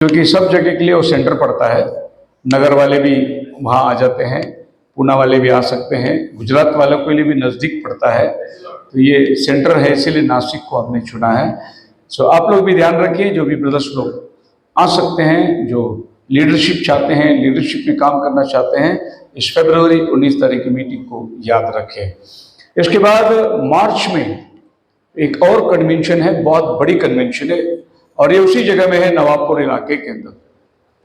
क्योंकि सब जगह के लिए वो सेंटर पड़ता है। नगर वाले भी वहाँ आ जाते हैं, पूना वाले भी आ सकते हैं, गुजरात वालों के लिए भी नज़दीक पड़ता है। तो ये सेंटर है, इसीलिए नासिक को हमने चुना है। सो आप लोग भी ध्यान रखिए, जो भी ब्रदर्स लोग आ सकते हैं, जो लीडरशिप चाहते हैं, लीडरशिप में काम करना चाहते हैं, इस फरवरी 19 तारीख की मीटिंग को याद रखें। इसके बाद मार्च में एक और कन्वेंशन है, बहुत बड़ी कन्वेंशन है, और ये उसी जगह में है, नवाबपुर इलाके के अंदर।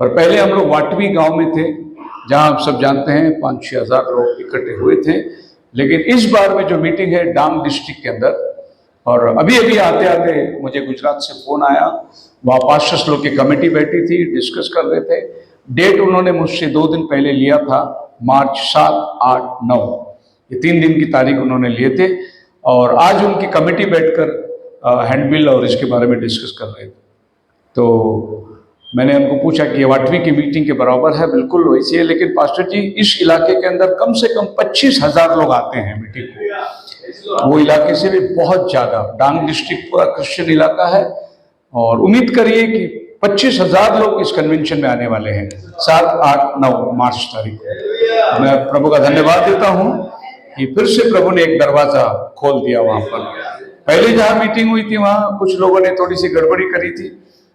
पर पहले हम लोग वाटवी गांव में थे, जहां आप सब जानते हैं 5-6 हज़ार लोग इकट्ठे हुए थे। लेकिन इस बार में जो मीटिंग है डांग डिस्ट्रिक्ट के अंदर, और अभी अभी आते आते मुझे गुजरात से फोन आया, वहाँ 500 लोग की कमेटी बैठी थी, डिस्कस कर रहे थे। डेट उन्होंने मुझसे 2 दिन पहले लिया था, मार्च 7, 8, 9, ये 3 दिन की तारीख उन्होंने लिए थे। और आज उनकी कमेटी बैठकर हैंडबिल और इसके बारे में डिस्कस कर रहे थे। तो मैंने उनको पूछा कि ये वाटवी की मीटिंग के बराबर है। बिल्कुल वैसी है, लेकिन पास्टर जी इस इलाके के अंदर कम से कम 25,000 लोग आते हैं मीटिंग को, वो इलाके से भी बहुत ज्यादा। डांग डिस्ट्रिक्ट पूरा क्रिश्चियन इलाका है, और उम्मीद करिए कि 25,000 लोग इस कन्वेंशन में आने वाले हैं 7, 8, 9 मार्च तारीख को। मैं प्रभु का धन्यवाद देता हूँ कि फिर से प्रभु ने एक दरवाजा खोल दिया वहां पर। पहले जहां मीटिंग हुई थी वहां कुछ लोगों ने थोड़ी सी गड़बड़ी करी थी,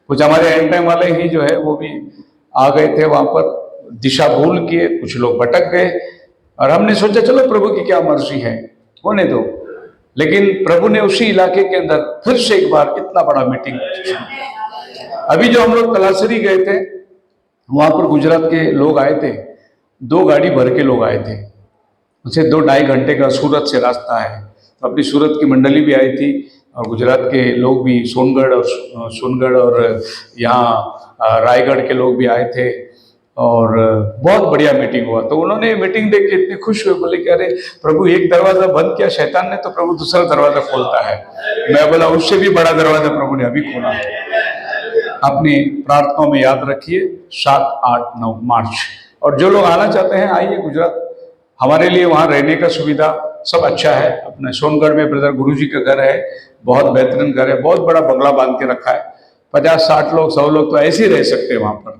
कुछ हमारे एंड टाइम वाले ही जो है वो भी आ गए थे वहां पर, दिशा भूल किए, कुछ लोग भटक गए। और हमने सोचा चलो प्रभु की क्या मर्जी है, होने दो। लेकिन प्रभु ने उसी इलाके के अंदर फिर से एक बार इतना बड़ा मीटिंग। अभी जो हम लोग तलासरी गए थे, वहां पर गुजरात के लोग आए थे, 2 गाड़ी भर के लोग आए थे। उसे 2-2.5 घंटे का सूरत से रास्ता है। तो अपनी सूरत की मंडली भी आई थी, और गुजरात के लोग भी, सोनगढ़ और यहाँ रायगढ़ के लोग भी आए थे, और बहुत बढ़िया मीटिंग हुआ। तो उन्होंने मीटिंग देख के इतने खुश हुए, बोले कि अरे प्रभु एक दरवाजा बंद किया शैतान ने, तो प्रभु दूसरा दरवाजा खोलता है। मैं बोला उससे भी बड़ा दरवाजा प्रभु ने अभी खोला है। अपनी प्रार्थनाओं में याद रखिए 7, 8, 9 मार्च। और जो लोग आना चाहते हैं आइए गुजरात, हमारे लिए वहाँ रहने का सुविधा सब अच्छा है। अपने सोनगढ़ में ब्रदर गुरुजी का घर है, बहुत बेहतरीन घर है, बहुत बड़ा बंगला बांध के रखा है। 50-60 लोग, 100 लोग तो ऐसे ही रह सकते हैं वहाँ पर।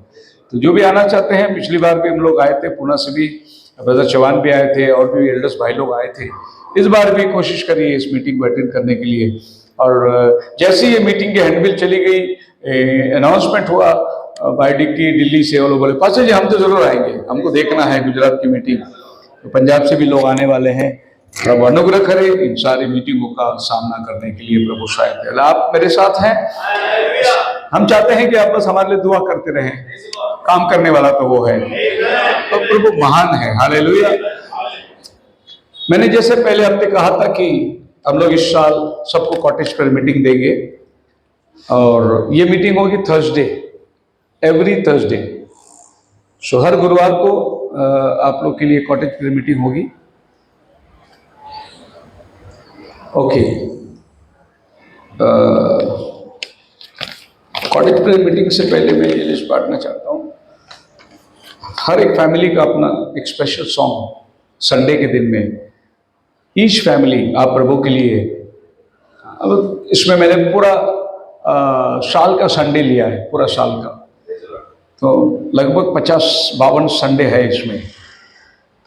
तो जो भी आना चाहते हैं, पिछली बार भी हम लोग आए थे, पुणे से भी ब्रदर चौहान भी आए थे, और भी एल्डर्स भाई लोग आए थे। इस बार भी कोशिश करिए इस मीटिंग को अटेंड करने के लिए। और जैसे ये मीटिंग की हैंडबिल चली गई, अनाउंसमेंट हुआ बाय डिक्की दिल्ली से, वो लोग बोले पास्टर जी हम तो जरूर आएंगे, हमको देखना है गुजरात की मीटिंग। तो पंजाब से भी लोग आने वाले हैं। प्रभु अनुग्रह करे इन सारी मीटिंगों का सामना करने के लिए। प्रभु शायद आप मेरे साथ हैं। हम चाहते हैं कि आप बस हमारे लिए दुआ करते रहें, काम करने वाला तो वो है, तो प्रभु महान है। हालेलुया। मैंने जैसे पहले हफ्ते कहा था कि हम लोग इस साल सबको कॉटेज पर मीटिंग देंगे, और ये मीटिंग होगी थर्सडे, एवरी थर्सडे। सो हर गुरुवार को आप लोग के लिए कॉटेज पर मीटिंग होगी। ओके, कॉटेज प्रेयर मीटिंग से पहले मैं ये लिस्ट बांटना चाहता हूँ। हर एक फैमिली का अपना एक स्पेशल सॉन्ग संडे के दिन में, ईच फैमिली आप प्रभु के लिए। अब इसमें मैंने पूरा साल का संडे लिया है, पूरा साल का, तो लगभग 50-52 संडे है इसमें।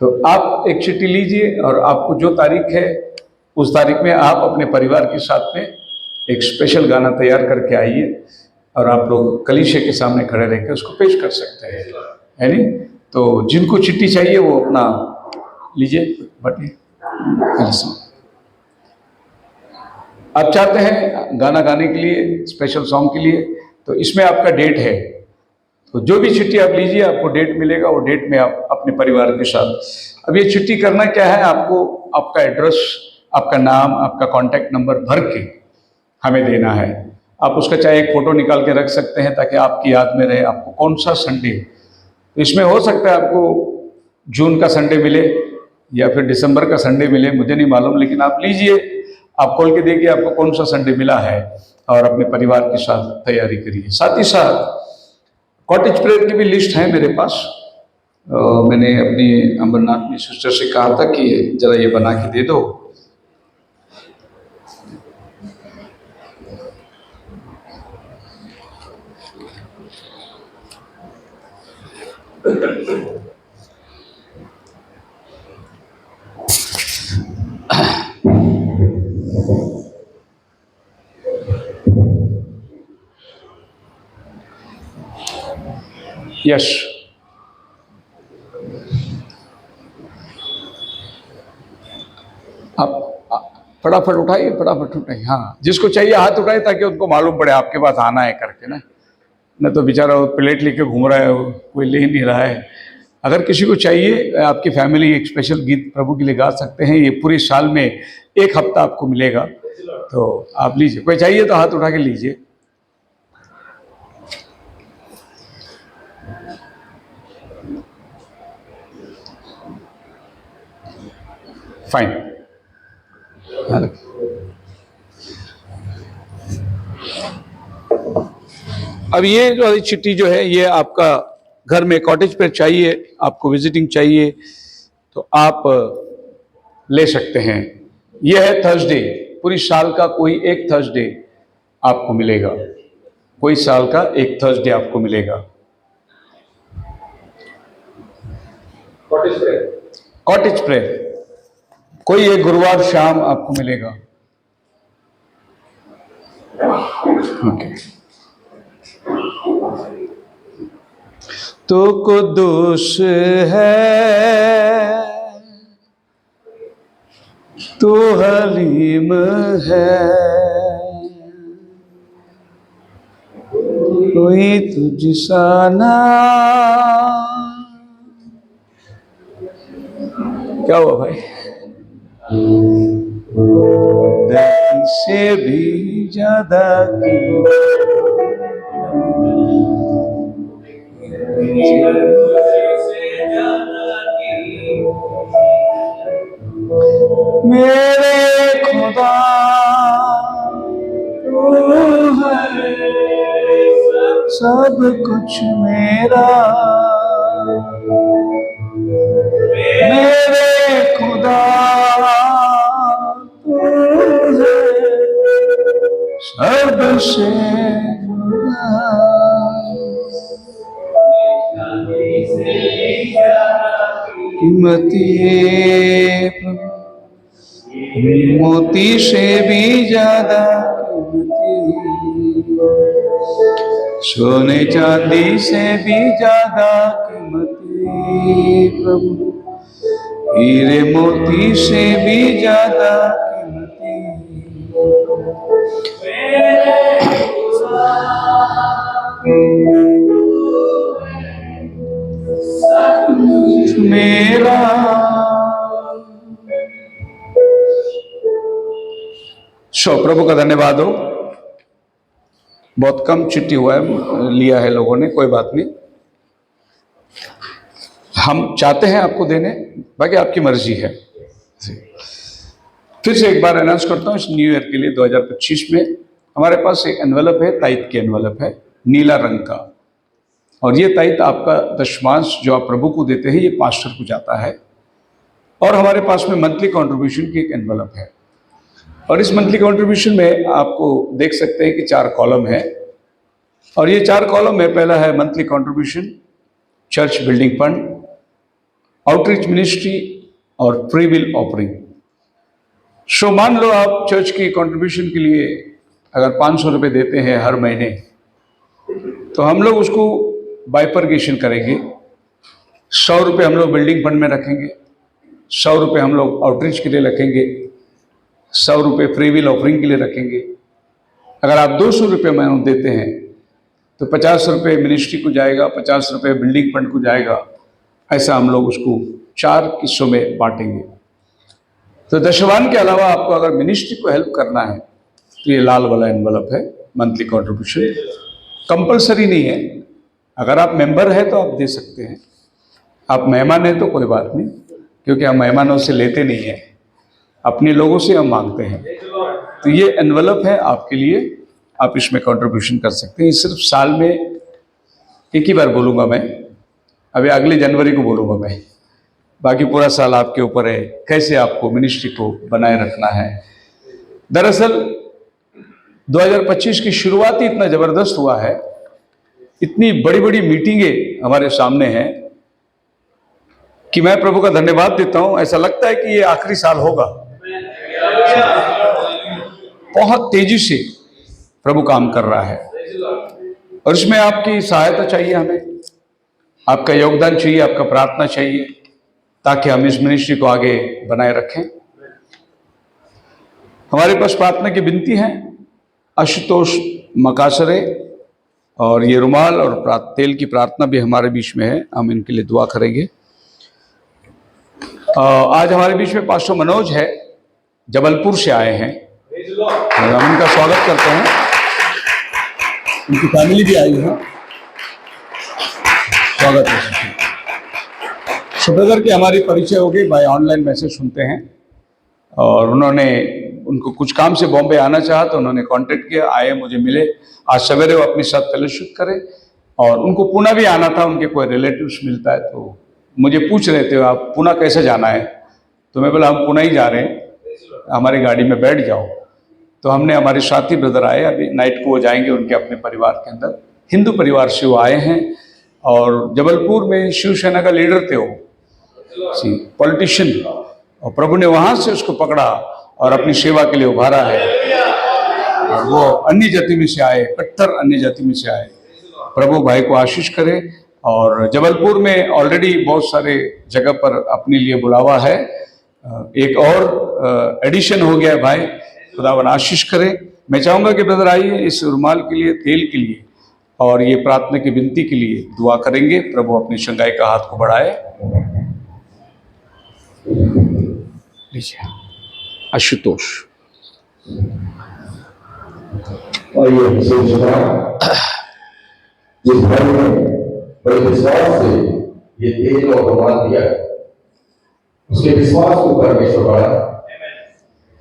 तो आप एक चिट्ठी लीजिए, और आपको जो तारीख है उस तारीख में आप अपने परिवार के साथ में एक स्पेशल गाना तैयार करके आइए, और आप लोग कलीसिया के सामने खड़े रहकर उसको पेश कर सकते हैं, है नहीं? तो जिनको चिट्ठी चाहिए वो अपना लीजिए, बटिए। आप चाहते हैं गाना गाने के लिए, स्पेशल सॉन्ग के लिए, तो इसमें आपका डेट है। तो जो भी चिट्ठी आप लीजिए आपको डेट मिलेगा, वो डेट में आप अपने परिवार के साथ। अब ये चिट्ठी करना क्या है, आपको आपका एड्रेस, आपका नाम, आपका कॉन्टैक्ट नंबर भर के हमें देना है। आप उसका चाहे एक फोटो निकाल के रख सकते हैं, ताकि आपकी याद में रहे आपको कौन सा संडे। तो इसमें हो सकता है आपको जून का संडे मिले या फिर दिसंबर का संडे मिले, मुझे नहीं मालूम, लेकिन आप लीजिए, आप खोल के देखिए आपको कौन सा संडे मिला है, और अपने परिवार के साथ तैयारी करिए। साथ ही साथ कॉटेज प्रेयर की भी लिस्ट है मेरे पास। मैंने अपनी अमरनाथ में सिस्टर से कहा था कि जरा ये बना के दे दो। यश, आप फटाफट उठाइए, फटाफट उठाइए। हाँ, जिसको चाहिए हाथ उठाइए ताकि उनको मालूम पड़े आपके पास आना है करके ना। न तो बेचारा प्लेट लेके घूम रहा है, कोई ले नहीं रहा है। अगर किसी को चाहिए, आपकी फैमिली एक स्पेशल गीत प्रभु के लिए गा सकते हैं। ये पूरे साल में एक हफ्ता आपको मिलेगा, तो आप लीजिए। कोई चाहिए तो हाथ उठा के लीजिए। फाइन। अब ये जो चिट्ठी जो है, ये आपका घर में कॉटेज पे चाहिए, आपको विजिटिंग चाहिए तो आप ले सकते हैं। यह है थर्सडे, पूरी साल का कोई एक थर्सडे आपको मिलेगा, कोई साल का एक थर्सडे आपको मिलेगा। कॉटेज प्रेयर कोई एक गुरुवार शाम आपको मिलेगा। ओके। तो कुद्दूस है, तू हलीम है, कोई तुझ सा ना। क्या हुआ भाई? दही से भी ज्यादा मेरे खुदा तू है, सब कुछ मेरा। मेरे खुदा तू है, सबसे कीमती, मोती से भी ज्यादा कीमती, सोने चांदी से भी ज्यादा कीमती प्रभु, हीरे मोती से भी ज्यादा कीमती मेरा। प्रभु का धन्यवाद हो। बहुत कम चिट्ठी हुआ है, लिया है लोगों ने, कोई बात नहीं। हम चाहते हैं आपको देने, बाकी आपकी मर्जी है। फिर से एक बार अनाउंस करता हूँ, इस न्यू ईयर के लिए 2025 में हमारे पास एक एनवेलप है, ताइथ की एनवेलप है, नीला रंग का। और ये ताइथ आपका दशमांश जो आप प्रभु को देते हैं, ये पास्टर को जाता है। और हमारे पास में मंथली कंट्रीब्यूशन की एक एनवेलप है। और इस मंथली कंट्रीब्यूशन में आपको देख सकते हैं कि 4 कॉलम है। और ये 4 कॉलम में पहला है monthly contribution, church building fund, outreach ministry और फ्री विल ऑफरिंग। सो मान लो आप चर्च की कंट्रीब्यूशन के लिए अगर 500 रुपये देते हैं हर महीने, तो हम लोग उसको बाइफर्केशन करेंगे। 100 रुपये हम लोग बिल्डिंग फंड में रखेंगे, 100 रुपये हम लोग आउटरीच के लिए रखेंगे, 100 रुपये फ्री विल ऑफरिंग के लिए रखेंगे। अगर आप 200 रुपये अमाउंट देते हैं तो 50 रुपये मिनिस्ट्री को जाएगा, 50 रुपये बिल्डिंग फंड को जाएगा। ऐसा हम लोग उसको 4 हिस्सों में बांटेंगे। तो दशवान के अलावा आपको अगर मिनिस्ट्री को हेल्प करना है तो ये लाल वाला एनवलप है, मंथली कंट्रीब्यूशन कंपलसरी नहीं है। अगर आप मेंबर हैं तो आप दे सकते हैं, आप मेहमान हैं तो कोई बात नहीं, क्योंकि हम मेहमानों से लेते नहीं हैं, अपने लोगों से हम मांगते हैं। तो ये एनवलप है आपके लिए, आप इसमें कंट्रीब्यूशन कर सकते हैं। सिर्फ साल में एक ही बार बोलूँगा मैं, अभी अगले जनवरी को बोलूँगा मैं, बाकी पूरा साल आपके ऊपर है कैसे आपको मिनिस्ट्री को बनाए रखना है। दरअसल 2025 की शुरुआत ही इतना ज़बरदस्त हुआ है, इतनी बड़ी बड़ी मीटिंगें हमारे सामने हैं कि मैं प्रभु का धन्यवाद देता हूं। ऐसा लगता है कि ये आखिरी साल होगा। बहुत तेजी से प्रभु काम कर रहा है और इसमें आपकी सहायता चाहिए, हमें आपका योगदान चाहिए, आपका प्रार्थना चाहिए, ताकि हम इस मिनिस्ट्री को आगे बनाए रखें। हमारे पास प्रार्थना की विनती है। आशुतोष मकासरे और ये रुमाल और तेल की प्रार्थना भी हमारे बीच में है, हम इनके लिए दुआ करेंगे। आज हमारे बीच में पास्टर मनोज है, जबलपुर से आए हैं, हम उनका स्वागत करते हैं। उनकी फैमिली भी आई है, स्वागत है। ब्रदर की हमारी परिचय हो गई, भाई ऑनलाइन मैसेज सुनते हैं और उनको कुछ काम से बॉम्बे आना चाहा तो उन्होंने कांटेक्ट किया, आए, मुझे मिले। आज सवेरे वो अपने साथ फेलोशिप करें और उनको पुणे भी आना था, उनके कोई रिलेटिव्स मिलता है तो मुझे पूछ रहे थे आप पुणे कैसे जाना है, तो मैं बोला हम पुणे ही जा रहे हैं, हमारी गाड़ी में बैठ जाओ। तो हमने, हमारे साथी ब्रदर आए, अभी नाइट को वो जाएंगे उनके अपने परिवार के अंदर। हिंदू परिवार से वो आए हैं और जबलपुर में शिवसेना का लीडर थे वो, पॉलिटिशियन, और प्रभु ने वहां से उसको पकड़ा और अपनी सेवा के लिए उभारा है। और वो अन्य जाति में से आए, कट्टर अन्य जाति में से आए। प्रभु भाई को आशीष करे। और जबलपुर में ऑलरेडी बहुत सारे जगह पर अपने लिए बुलावा है, एक और एडिशन हो गया भाई, खुदावन आशीष करे। मैं चाहूंगा कि ब्रदर आइए, इस रुमाल के लिए, तेल के लिए और ये प्रार्थना की विनती के लिए दुआ करेंगे। प्रभु अपनी शंगाई का हाथ को बढ़ाए। लीजिए आशुतोष। जिस भाई ने बड़े विश्वास से ये तेल और रुमाल दिया, उसके विश्वास को परमेश्वर बढ़ाए।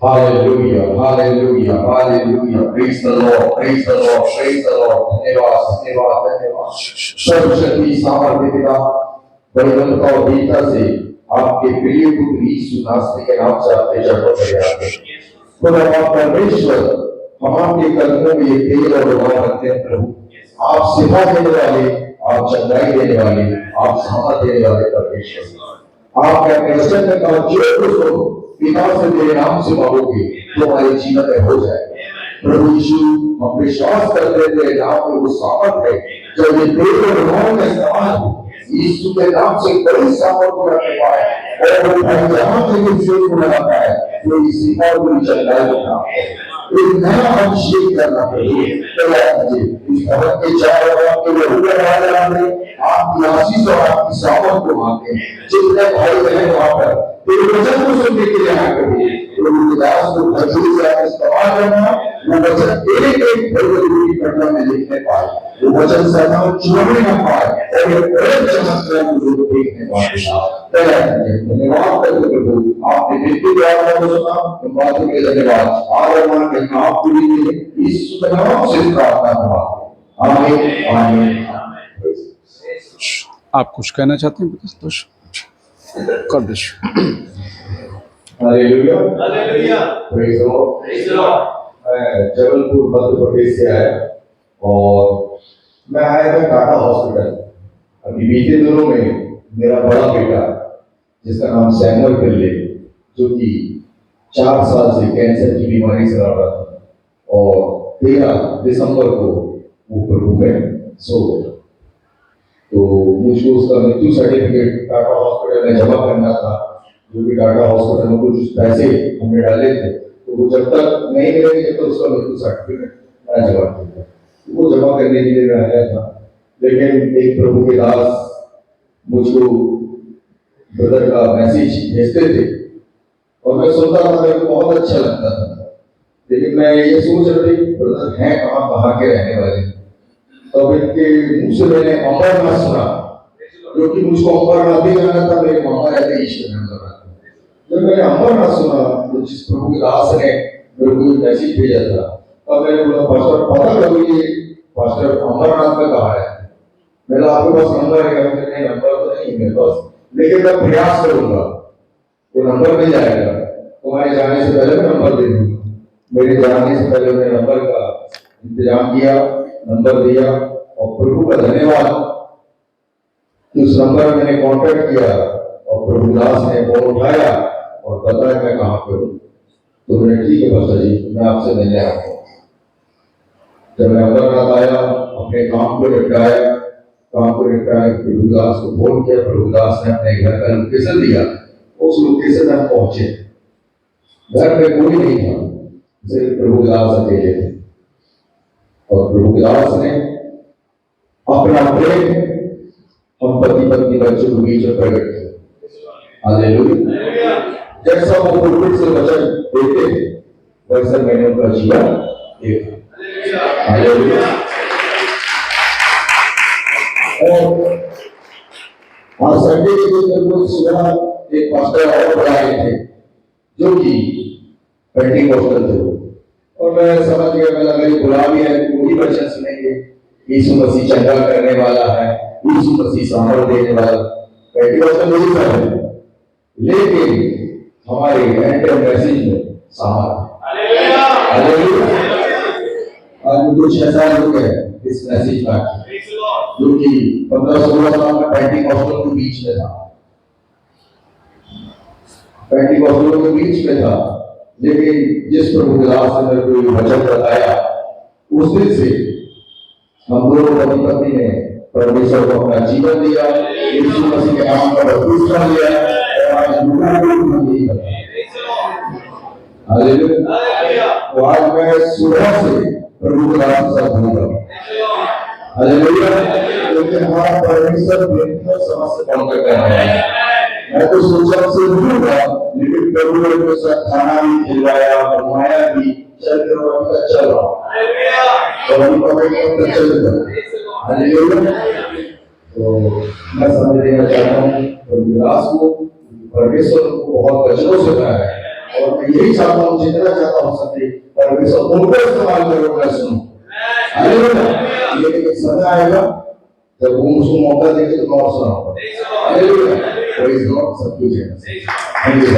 Hallelujah, hallelujah, hallelujah. Praise the Lord, praise the Lord, praise the Lord. धन्यवाद, धन्यवाद, धन्यवाद। सर्वशक्ति सामर्थ्य पिता, बलिदानता और दीनता से आपके प्रिय पुत्र यीशु नासरी के नाम से आपके चरणों में आते हैं। खुदा परमेश्वर, हम आपके कदमों में ये तेल और रुमाल रखते हैं प्रभु। आप सेवा देने वाले, आप चंगाई देने वाले, आप सामर्थ देने वाले परमेश्वर। आपका क्रिश्चियन का जो कुछ हो पिता से तेरे नाम से मांगोगे तो हमारे जीवन में हो जाए। प्रभु यीशु, हम विश्वास करते हैं तेरे नाम में वो सामर्थ है, जब ये तेल और रुमाल का इस्तेमाल हो यीशु के नाम से बड़ी सामर्थ को रखने पाए। और वो भाई जहां से ये फेथ को लगाता है वो इसी और पूरी चंगाई होता है। एक नया अभिषेक करना पड़ेगा। इस भवन के चारों ओर के लोग आपकी आशीष और आपकी सामर्थ को मांगते हैं। जितने भाई बहन वहां पर तेरे वचन को सुनने के लिए आए करिए, प्रभु के दास को भजन से आप इस्तेमाल करना, वो वचन एक एक की घटना में लिखने पाए, वो वचन से हम छोड़ने न पाए और ये बड़े चमत्कार को लोग देखने पाए। धन्यवाद करते प्रभु, आपने विनती द्वारा को सुना, तुम बातों के धन्यवाद। आदरमान के नाम पूरी यीशु के नाम से प्रार्थना हुआ। आमीन, आमीन। आप कुछ कहना चाहते हैं दोस्त? God bless you. Hallelujah, hallelujah, praise the Lord, praise the Lord. मैं जबलपुर मध्य प्रदेश से आया और मैं आया था टाटा हॉस्पिटल। अभी बीते दिनों में मेरा बड़ा बेटा जिसका नाम सैमुअल पिल्ले, जो कि 4 साल से कैंसर की बीमारी से लड़ रहा था और 13 दिसंबर को वो प्रभु में सो गया। तो मुझको उसका मृत्यु सर्टिफिकेट टाटा हॉस्पिटल में जमा करना था, जो कि टाटा हॉस्पिटल में कुछ पैसे हमने डाले थे, तो वो जब तक नहीं मिलेंगे जब तक उसका मृत्यु सर्टिफिकेट ना जमा किया। वो जमा करने के लिए मैं आया था, लेकिन एक प्रभु के दास मुझको ब्रदर का मैसेज भेजते थे और मैं सुनता था, मेरे को बहुत अच्छा लगता था। लेकिन मैं ये सोच रहा था ब्रदर हैं कहाँ के रहने वाले। तब इनके मुंह से मैंने अमरनाथ सुना, जो कि मुझको अमरनाथ ही जाना था, मेरे मामा रहते ईश्वर में अमरनाथ। जब मैंने अमरनाथ सुना, तो जिस प्रभु के दास ने मेरे को मैसेज भेजा था, तब मैंने बोला पास्टर पता करो ये पास्टर अमरनाथ में कहा है। मेरा आपके पास नंबर है? नहीं, नंबर तो नहीं मेरे पास, लेकिन मैं प्रयास करूंगा, वो नंबर मिल जाएगा। तुम्हारे जाने से पहले मैं नंबर दे दूंगा। मेरे जाने से पहले मैंने नंबर का इंतजाम किया, नंबर दिया और प्रभु का धन्यवाद कि उस नंबर में मैंने कांटेक्ट किया और प्रभुदास ने फोन उठाया और बताया मैं कहाँ पे हूँ। तो मैंने ठीक है पास्टर जी, मैं आपसे मिलने आया हूँ। जब मैं अमरनाथ आया, अपने काम को निपटाया, प्रभुदास को फोन किया, प्रभुदास ने अपने घर का लोकेशन दिया, उस लोकेशन तक पहुंचे। घर में कोई नहीं था, सिर्फ प्रभुदास अकेले थे। और प्रभुदास ने अपना प्रेम हम पति पत्नी बच्चों के बीच में प्रकट किया। हालेलुया। जैसा वो पुरुष से वचन देते थे, वैसा मैंने उनका जीवन देखा। हालेलुया। और आज संडे के दिन जब वो सुबह एक पास्टर और बुलाए थे जो कि पेंटिकोस्टल थे, और मैं समझ गया, मैं लगा बुला भी है वही वचन सुनेंगे। यीशु मसीह चंगा करने वाला है, यीशु मसीह सामर्थ देने वाला, पेंटिकोस्टल वही सब है, लेकिन हमारे एंटर मैसेज में सामर्थ है। हालेलुया। आज मुझे 6 साल हो गए इस मैसेज का, जो कि 15-16 साल में पेंटिकोस्टल के बीच में था, पेंटिकोस्टल के बीच में था। लेकिन जिस प्रभुदास ने मेरे को वचन बताया, उस दिन से हम दोनों पति पत्नी ने परमेश्वर को अपना जीवन दिया, यीशु मसीह के नाम का बपतिस्मा लिया, और आज यही करते हैं। हालेलुया। तो आज मैं सुबह से प्रभुदास के साथ हूँ। हालेलुया। क्योंकि हमारा परमेश्वर व्यक्तिगत समझ से कौन करता है। मैं तो सोचा से दूंगा, लेकिन प्रभु ने मेरे साथ खाना भी खिलवाया, बनवाया भी, चल चल रहा हूँ। और अभी पकड़ चल रहा। हालेलुया। तो मैं समझ लेना चाहता हूँ प्रभुदास को, परमेश्वर को बहुत वचनों से बनाया है, और मैं यही चाहता हूँ, जितना चाहता हूँ सके परमेश्वर उनको इस्तेमाल करो, मैं सुनूं। हालेलुया। लेकिन एक समय आएगा जब वो उसको मौका देंगे तो मैं और सुनाऊंगा। हालेलुया। Praise God. सब कुछ है। Thank you.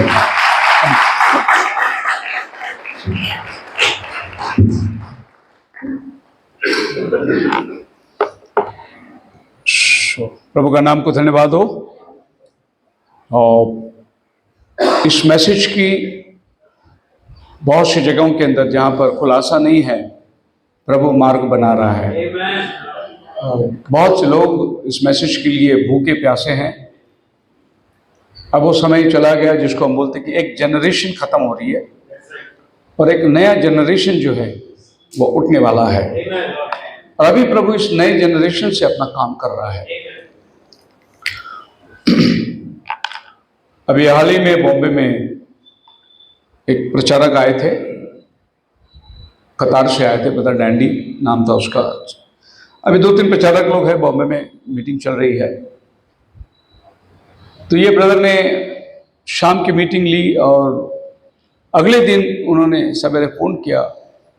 प्रभु का नाम को धन्यवाद हो। और इस मैसेज की बहुत सी जगहों के अंदर जहाँ पर खुलासा नहीं है, प्रभु मार्ग बना रहा है। बहुत से लोग इस मैसेज के लिए भूखे प्यासे हैं। अब वो समय चला गया जिसको हम बोलते हैं कि एक जनरेशन खत्म हो रही है और एक नया जनरेशन जो है वो उठने वाला है, और अभी प्रभु इस नए जनरेशन से अपना काम कर रहा है। अभी हाल ही में बॉम्बे में एक प्रचारक आए थे, कतार से आए थे, ब्रदर डैंडी नाम था उसका। अभी 2-3 प्रचारक लोग हैं, बॉम्बे में मीटिंग चल रही है। तो ये ब्रदर ने शाम की मीटिंग ली और अगले दिन उन्होंने सवेरे फ़ोन किया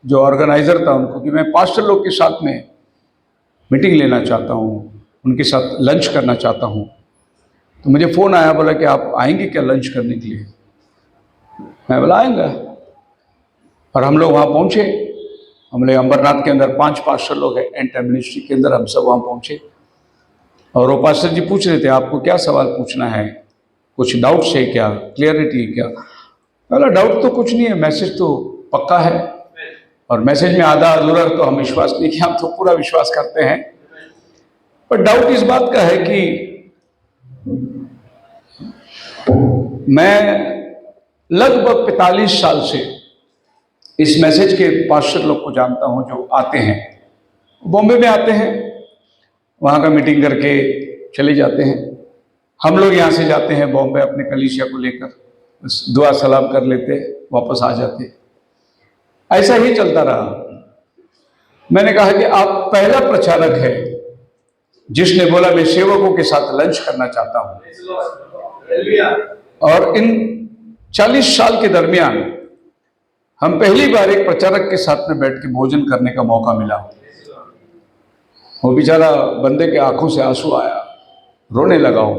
जो ऑर्गेनाइज़र था उनको कि मैं पास्टर लोग के साथ में मीटिंग लेना चाहता हूँ, उनके साथ लंच करना चाहता हूँ। तो मुझे फ़ोन आया, बोला कि आप आएंगे क्या लंच करने के लिए? मैं बोला आएंगा। और हम लोग वहाँ पहुँचे। हम लोग अंबरनाथ के अंदर 5 पास्टर लोग हैं, एंड टाइम मिनिस्ट्री के अंदर हम सब वहाँ पहुँचे। और वो पास्टर जी पूछ रहे थे आपको क्या सवाल पूछना है, कुछ डाउट्स है क्या, क्लियरिटी है क्या? बोला डाउट तो कुछ नहीं है, मैसेज तो पक्का है, और मैसेज में आधा अधूरा तो हम विश्वास नहीं किया, हम तो पूरा विश्वास करते हैं। पर डाउट इस बात का है कि मैं लगभग 45 साल से इस मैसेज के पास्टर लोग को जानता हूं जो आते हैं, बॉम्बे में आते हैं, वहाँ का मीटिंग करके चले जाते हैं। हम लोग यहाँ से जाते हैं बॉम्बे अपने कलीसिया को लेकर, बस दुआ सलाम कर लेते, वापस आ जाते। ऐसा ही चलता रहा। मैंने कहा कि आप पहला प्रचारक है जिसने बोला मैं सेवकों के साथ लंच करना चाहता हूँ। और इन 40 साल के दरमियान हम पहली बार एक प्रचारक के साथ में बैठ के भोजन करने का मौका मिला। वो बेचारा बंदे के आंखों से आंसू आया, रोने लगा हो।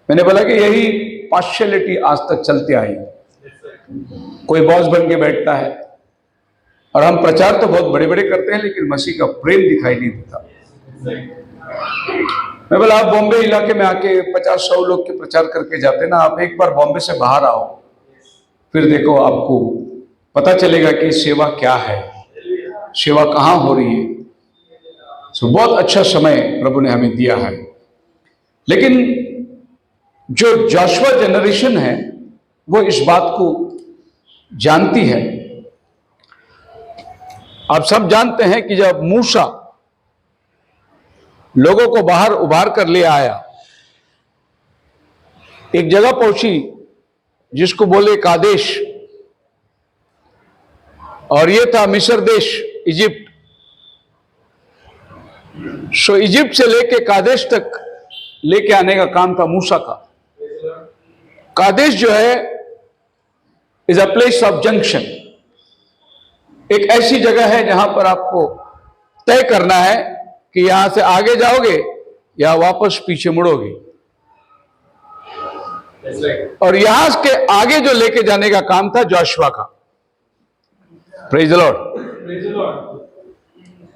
मैंने बोला कि यही पार्शियलिटी आज तक चलती आई। कोई बॉस बन के बैठता है और हम प्रचार तो बहुत बड़े बड़े करते हैं, लेकिन मसीह का प्रेम दिखाई नहीं देता। मैं बोला आप बॉम्बे इलाके में आके 50-100 लोग के प्रचार करके जाते ना, आप एक बार बॉम्बे से बाहर आओ, फिर देखो आपको पता चलेगा कि सेवा क्या है, सेवा कहाँ हो रही है। सो बहुत अच्छा समय प्रभु ने हमें दिया है। लेकिन जो जोशुआ जनरेशन है वो इस बात को जानती है। आप सब जानते हैं कि जब मूसा लोगों को बाहर उबार कर ले आया, एक जगह पहुंची जिसको बोले कादेश, और ये था मिस्र देश, इजिप्ट। सो इजिप्ट से लेके कादेश तक लेके आने का काम था मूसा का। कादेश जो है is a place of junction, एक ऐसी जगह है जहां पर आपको तय करना है कि यहां से आगे जाओगे या वापस पीछे मुड़ोगे। और यहां के आगे जो लेके जाने का काम था जोशुआ का। Praise the Lord.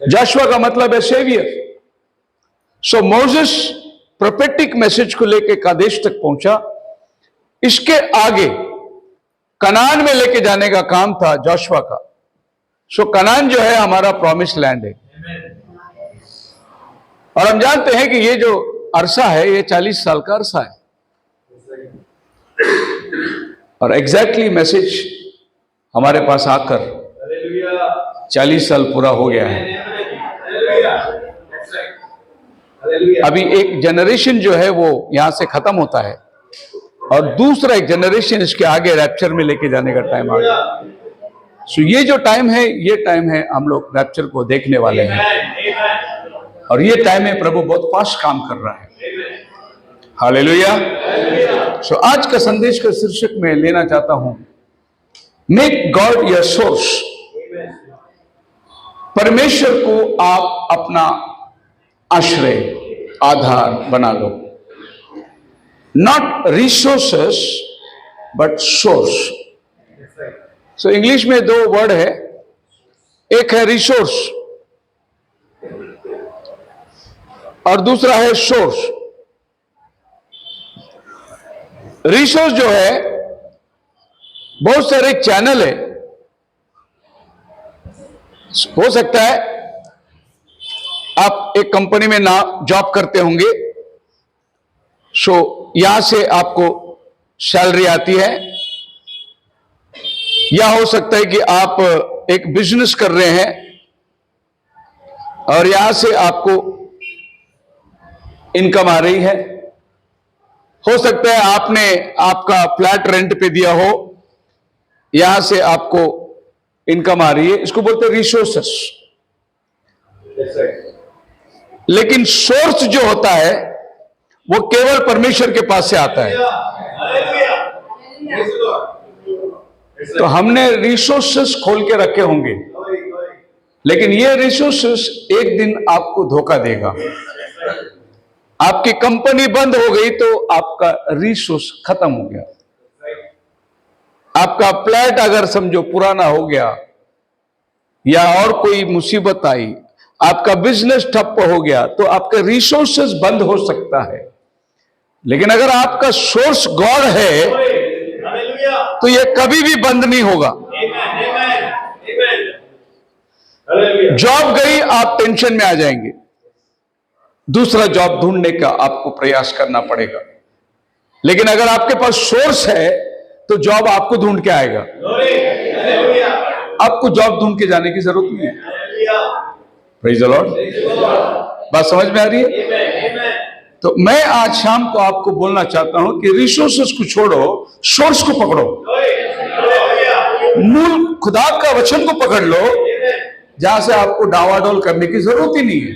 जोशुआ का मतलब है सेवियर। सो मोसेस प्रोफेटिक मैसेज को लेके कादेश तक पहुंचा। इसके आगे कनान में लेके जाने का काम था जोशुआ का। सो कनान जो है हमारा प्रॉमिस लैंड है। और हम जानते हैं कि ये जो अरसा है ये 40 साल का अरसा है। और एग्जैक्टली मैसेज हमारे पास आकर 40 साल पूरा हो गया है। अभी एक जनरेशन जो है वो यहां से खत्म होता है और दूसरा एक जनरेशन इसके आगे रैप्चर में लेके जाने का टाइम आ गया। सो ये जो टाइम है, ये टाइम है हम लोग रैप्चर को देखने वाले हैं। और ये टाइम है प्रभु बहुत फास्ट काम कर रहा है। हालेलुया। सो आज का संदेश का शीर्षक में लेना चाहता हूं, मेक गॉड योर सोर्स। परमेश्वर को आप अपना आश्रय, आधार बना लो। Not resources but source. So English में 2 वर्ड है, एक है रिसोर्स और दूसरा है सोर्स। रिसोर्स जो है बहुत सारे चैनल है। हो सकता है आप एक कंपनी में ना जॉब करते होंगे, सो यहां से आपको सैलरी आती है, या हो सकता है कि आप एक बिजनेस कर रहे हैं और यहां से आपको इनकम आ रही है। हो सकता है आपने आपका फ्लैट रेंट पे दिया हो, यहां से आपको इनकम आ रही है। इसको बोलते हैं रिसोर्सेस। लेकिन सोर्स जो होता है वो केवल परमेश्वर के पास से आता है। तो हमने रिसोर्सेस खोल के रखे होंगे, लेकिन ये रिसोर्सेस एक दिन आपको धोखा देगा। आपकी कंपनी बंद हो गई तो आपका रिसोर्स खत्म हो गया। आपका फ्लैट अगर समझो पुराना हो गया या और कोई मुसीबत आई, आपका बिजनेस ठप्प हो गया, तो आपके रिसोर्सेस बंद हो सकता है। लेकिन अगर आपका सोर्स गॉड है तो ये कभी भी बंद नहीं होगा। जॉब गई, आप टेंशन में आ जाएंगे, दूसरा जॉब ढूंढने का आपको प्रयास करना पड़ेगा। लेकिन अगर आपके पास सोर्स है तो जॉब आपको ढूंढ के आएगा। आपको जॉब ढूंढ के जाने की जरूरत नहीं है। Praise the Lord. बात समझ में आ रही है? तो मैं आज शाम को आपको बोलना चाहता हूं कि रिसोर्सेस को छोड़ो, सोर्स को पकड़ो। मूल खुदा का वचन को पकड़ लो, जहां से आपको डावाडोल करने की जरूरत ही नहीं है।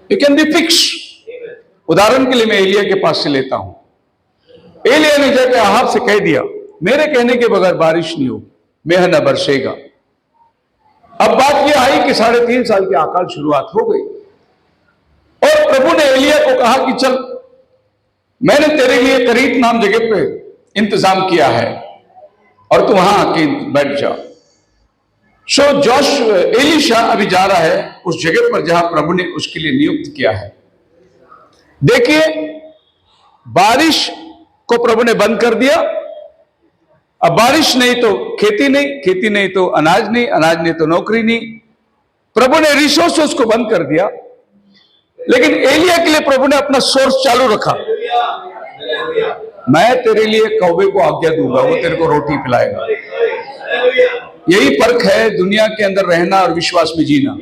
You can be fix. उदाहरण के लिए मैं एलिया के पास से लेता हूं। एलिया ने जाकर अहाब से कह दिया, मेरे कहने के बगैर बारिश नहीं हो, मेह न बरसेगा। अब बात यह आई कि 3.5 साल की अकाल शुरुआत हो गई और प्रभु ने एलिया को कहा कि चल, मैंने तेरे लिए करीत नाम जगह पे इंतजाम किया है और तू वहां आके बैठ जा। सो एलीशा अभी जा रहा है उस जगह पर जहां प्रभु ने उसके लिए नियुक्त किया है। देखिए, बारिश को प्रभु ने बंद कर दिया। अब बारिश नहीं तो खेती नहीं, खेती नहीं तो अनाज नहीं, अनाज नहीं तो नौकरी नहीं। प्रभु ने रिसोर्सेस को बंद कर दिया। लेकिन एलिया के लिए प्रभु ने अपना सोर्स चालू रखा। मैं तेरे लिए कौवे को आज्ञा दूंगा, वो तेरे को रोटी पिलाएगा। यही फर्क है दुनिया के अंदर रहना और विश्वास में जीना।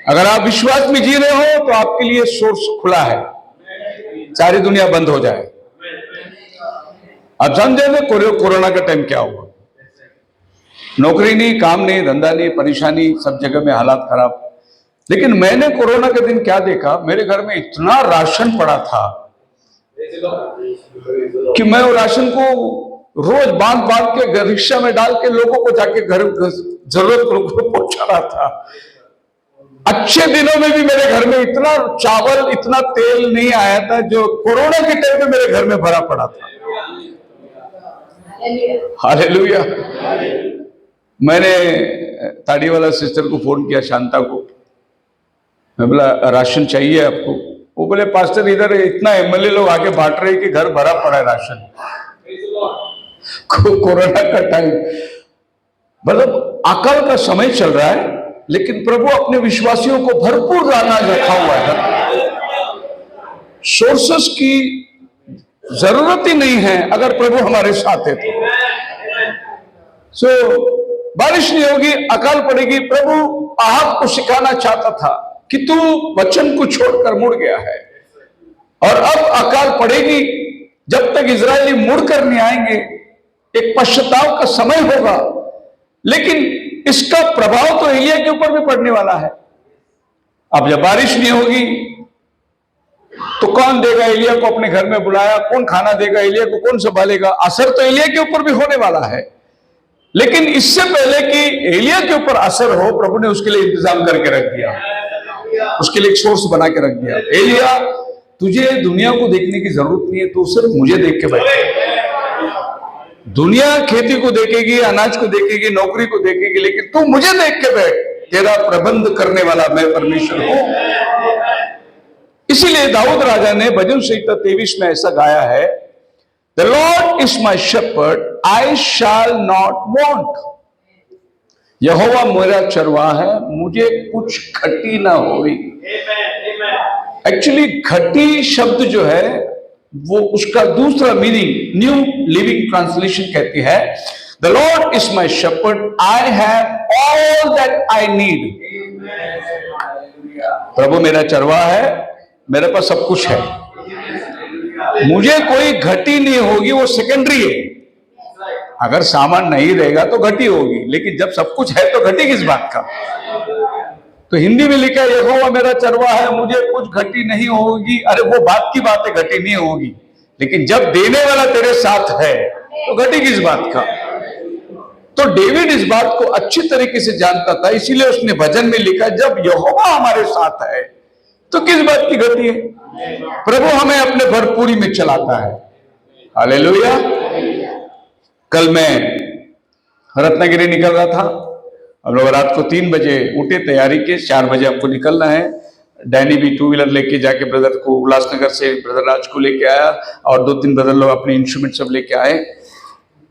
अगर आप विश्वास में जी रहे हो तो आपके लिए सोर्स खुला है, सारी दुनिया बंद हो जाए। आप समझे ना कोरोना का टाइम क्या हुआ? नौकरी नहीं, काम नहीं, धंधा नहीं, परेशानी, सब जगह में हालात खराब। लेकिन मैंने कोरोना के दिन क्या देखा, मेरे घर में इतना राशन पड़ा था कि मैं वो राशन को रोज बांध बांध के रिक्शा में डाल के लोगों को जाके घर जरूरत लोगों को पहुंचा रहा था। अच्छे दिनों में भी मेरे घर में इतना चावल, इतना तेल नहीं आया था जो कोरोना के टाइम में मेरे घर में भरा पड़ा था। हालेलुया। मैंने ताड़ी वाला सिस्टर को फोन किया, शांता को। मैं बोला राशन चाहिए आपको? वो बोले पास्टर इधर इतना एमएलए लोग आके बांट रहे कि घर भरा पड़ा है राशन। कोरोना का टाइम, मतलब अकाल का समय चल रहा है, लेकिन प्रभु अपने विश्वासियों को भरपूर अनाज रखा हुआ है। सोर्सेस की जरूरत ही नहीं है अगर प्रभु हमारे साथ है तो। बारिश नहीं होगी, अकाल पड़ेगी। प्रभु आहाब को सिखाना चाहता था कि तू वचन को छोड़कर मुड़ गया है, और अब अकाल पड़ेगी। जब तक इजरायली मुड़कर नहीं आएंगे, एक पश्चाताप का समय होगा। लेकिन इसका प्रभाव तो एलिया के ऊपर भी पड़ने वाला है। अब जब बारिश नहीं होगी तो कौन देगा? एलिया को अपने घर में बुलाया, कौन खाना देगा? एलिया को कौन संभालेगा? असर तो एलिया के ऊपर भी होने वाला है। लेकिन इससे पहले कि एलिया के ऊपर असर हो, प्रभु ने उसके लिए इंतजाम करके रख दिया, उसके लिए एक सोर्स बना के रख दिया। एलिया, तुझे दुनिया को देखने की जरूरत नहीं है, तू सिर्फ मुझे देख के बैठ। दुनिया खेती को देखेगी, अनाज को देखेगी, नौकरी को देखेगी, लेकिन तू मुझे देख के बैठ। तेरा प्रबंध करने वाला मैं परमेश्वर हूं। इसीलिए दाऊद राजा ने भजन संहिता 23 में ऐसा गाया है, the Lord is my shepherd, I shall not want. यहोवा मेरा चरवाहा है, मुझे कुछ घटी ना होगी। एक्चुअली घटी शब्द जो है वो उसका दूसरा मीनिंग न्यू लिविंग ट्रांसलेशन कहती है, the Lord is my shepherd, I have all that I need. प्रभु मेरा चरवाहा है, मेरे पास सब कुछ है, मुझे कोई घटी नहीं होगी। वो सेकेंडरी है। अगर सामान नहीं रहेगा तो घटी होगी, लेकिन जब सब कुछ है तो घटी किस बात का? तो हिंदी में लिखा है, यहोवा मेरा चरवाहा है, मुझे कुछ घटी नहीं होगी। अरे वो बात की बात है, घटी नहीं होगी। लेकिन जब देने वाला तेरे साथ है तो घटी किस बात का? तो डेविड इस बात को अच्छी तरीके से जानता था, इसीलिए उसने भजन में लिखा, जब यहोवा हमारे साथ है तो किस बात की घटी है? प्रभु हमें अपने भरपूरी में चलाता है। हालेलुया। कल मैं रत्नागिरी निकल रहा था, हम लोग रात को 3 बजे उठे, तैयारी के 4 बजे हमको निकलना है। डैनी भी 2 व्हीलर लेके जाके ब्रदर को उल्लासनगर से ब्रदर राज को लेके आया, और 2-3 ब्रदर लोग अपने इंस्ट्रूमेंट सब लेके आए।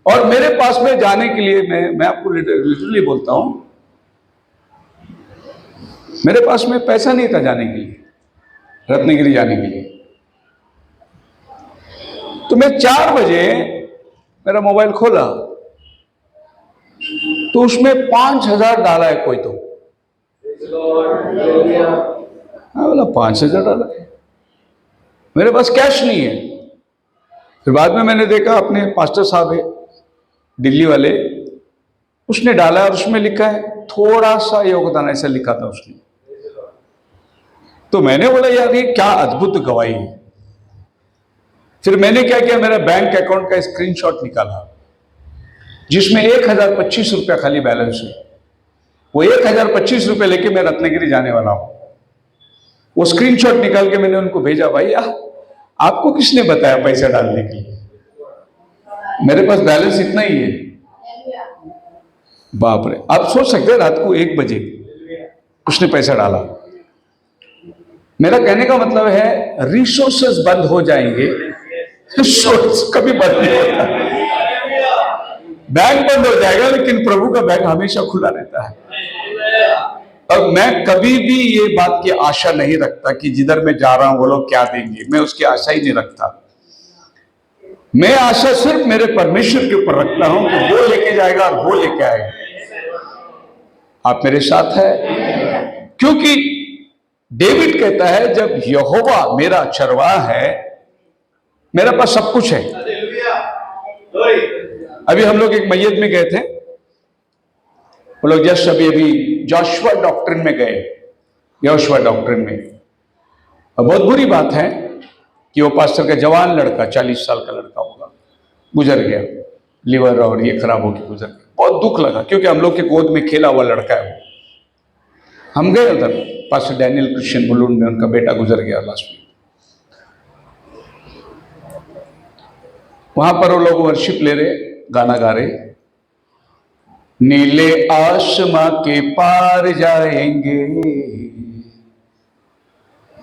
और मेरे पास में जाने के लिए, मैं आपको लिटरली बोलता हूं, मेरे पास में पैसा नहीं था जाने के लिए, रत्नागिरी जाने के लिए। तो मैं 4 बजे मेरा मोबाइल खोला तो उसमें 5,000 डाला है कोई। तो बोला 5,000 डाला है, मेरे पास कैश नहीं है। फिर बाद में मैंने देखा, अपने पास्टर साहब है दिल्ली वाले, उसने डाला और उसमें लिखा है थोड़ा सा योगदान, ऐसा लिखा था उसने। तो मैंने बोला यार ये क्या अद्भुत गवाही है। फिर मैंने क्या किया, मेरा बैंक अकाउंट का स्क्रीनशॉट निकाला जिसमें 1,025 रुपया खाली बैलेंस है। वो 1,025 रुपये लेके मैं रत्नागिरी जाने वाला हूं। वो स्क्रीनशॉट निकाल के मैंने उनको भेजा, भाई आपको किसने बताया पैसा डालने के लिए? मेरे पास बैलेंस इतना ही है। बाप रे, आप सोच सकते हैं रात को 1 बजे उसने पैसा डाला। मेरा कहने का मतलब है रिसोर्सेस बंद हो जाएंगे, सोर्स कभी बंद नहीं होता। बैंक बंद हो जाएगा लेकिन प्रभु का बैंक हमेशा खुला रहता है। और मैं कभी भी ये बात की आशा नहीं रखता कि जिधर मैं जा रहा हूं वो लोग क्या देंगे, मैं उसकी आशा ही नहीं रखता। मैं आशा सिर्फ मेरे परमेश्वर के ऊपर रखता हूं कि वो लेके जाएगा और वो लेके आएगा। आप मेरे साथ है? क्योंकि डेविड कहता है जब यहोवा मेरा चरवाहा है, मेरे पास सब कुछ है। अभी हम लोग एक मैयत में गए थे, वो लोग जस्ट अभी जोशुआ डॉक्ट्रिन में गए, यहोशुआ डॉक्ट्रिन में। और बहुत बुरी बात है कि वो पास्टर का जवान लड़का, 40 साल का लड़का होगा, गुजर गया, लिवर और ये खराब होकर गुजर गया। बहुत दुख लगा क्योंकि हम लोग के गोद में खेला हुआ लड़का है वो। हम गए उधर, पास्टर डैनियल क्रिश्चियन बलून में, उनका बेटा गुजर गया लास्ट में। वहां पर वो लोग वर्शिप ले रहे, गाना गा रहे, नीले आसमां के पार जाएंगे,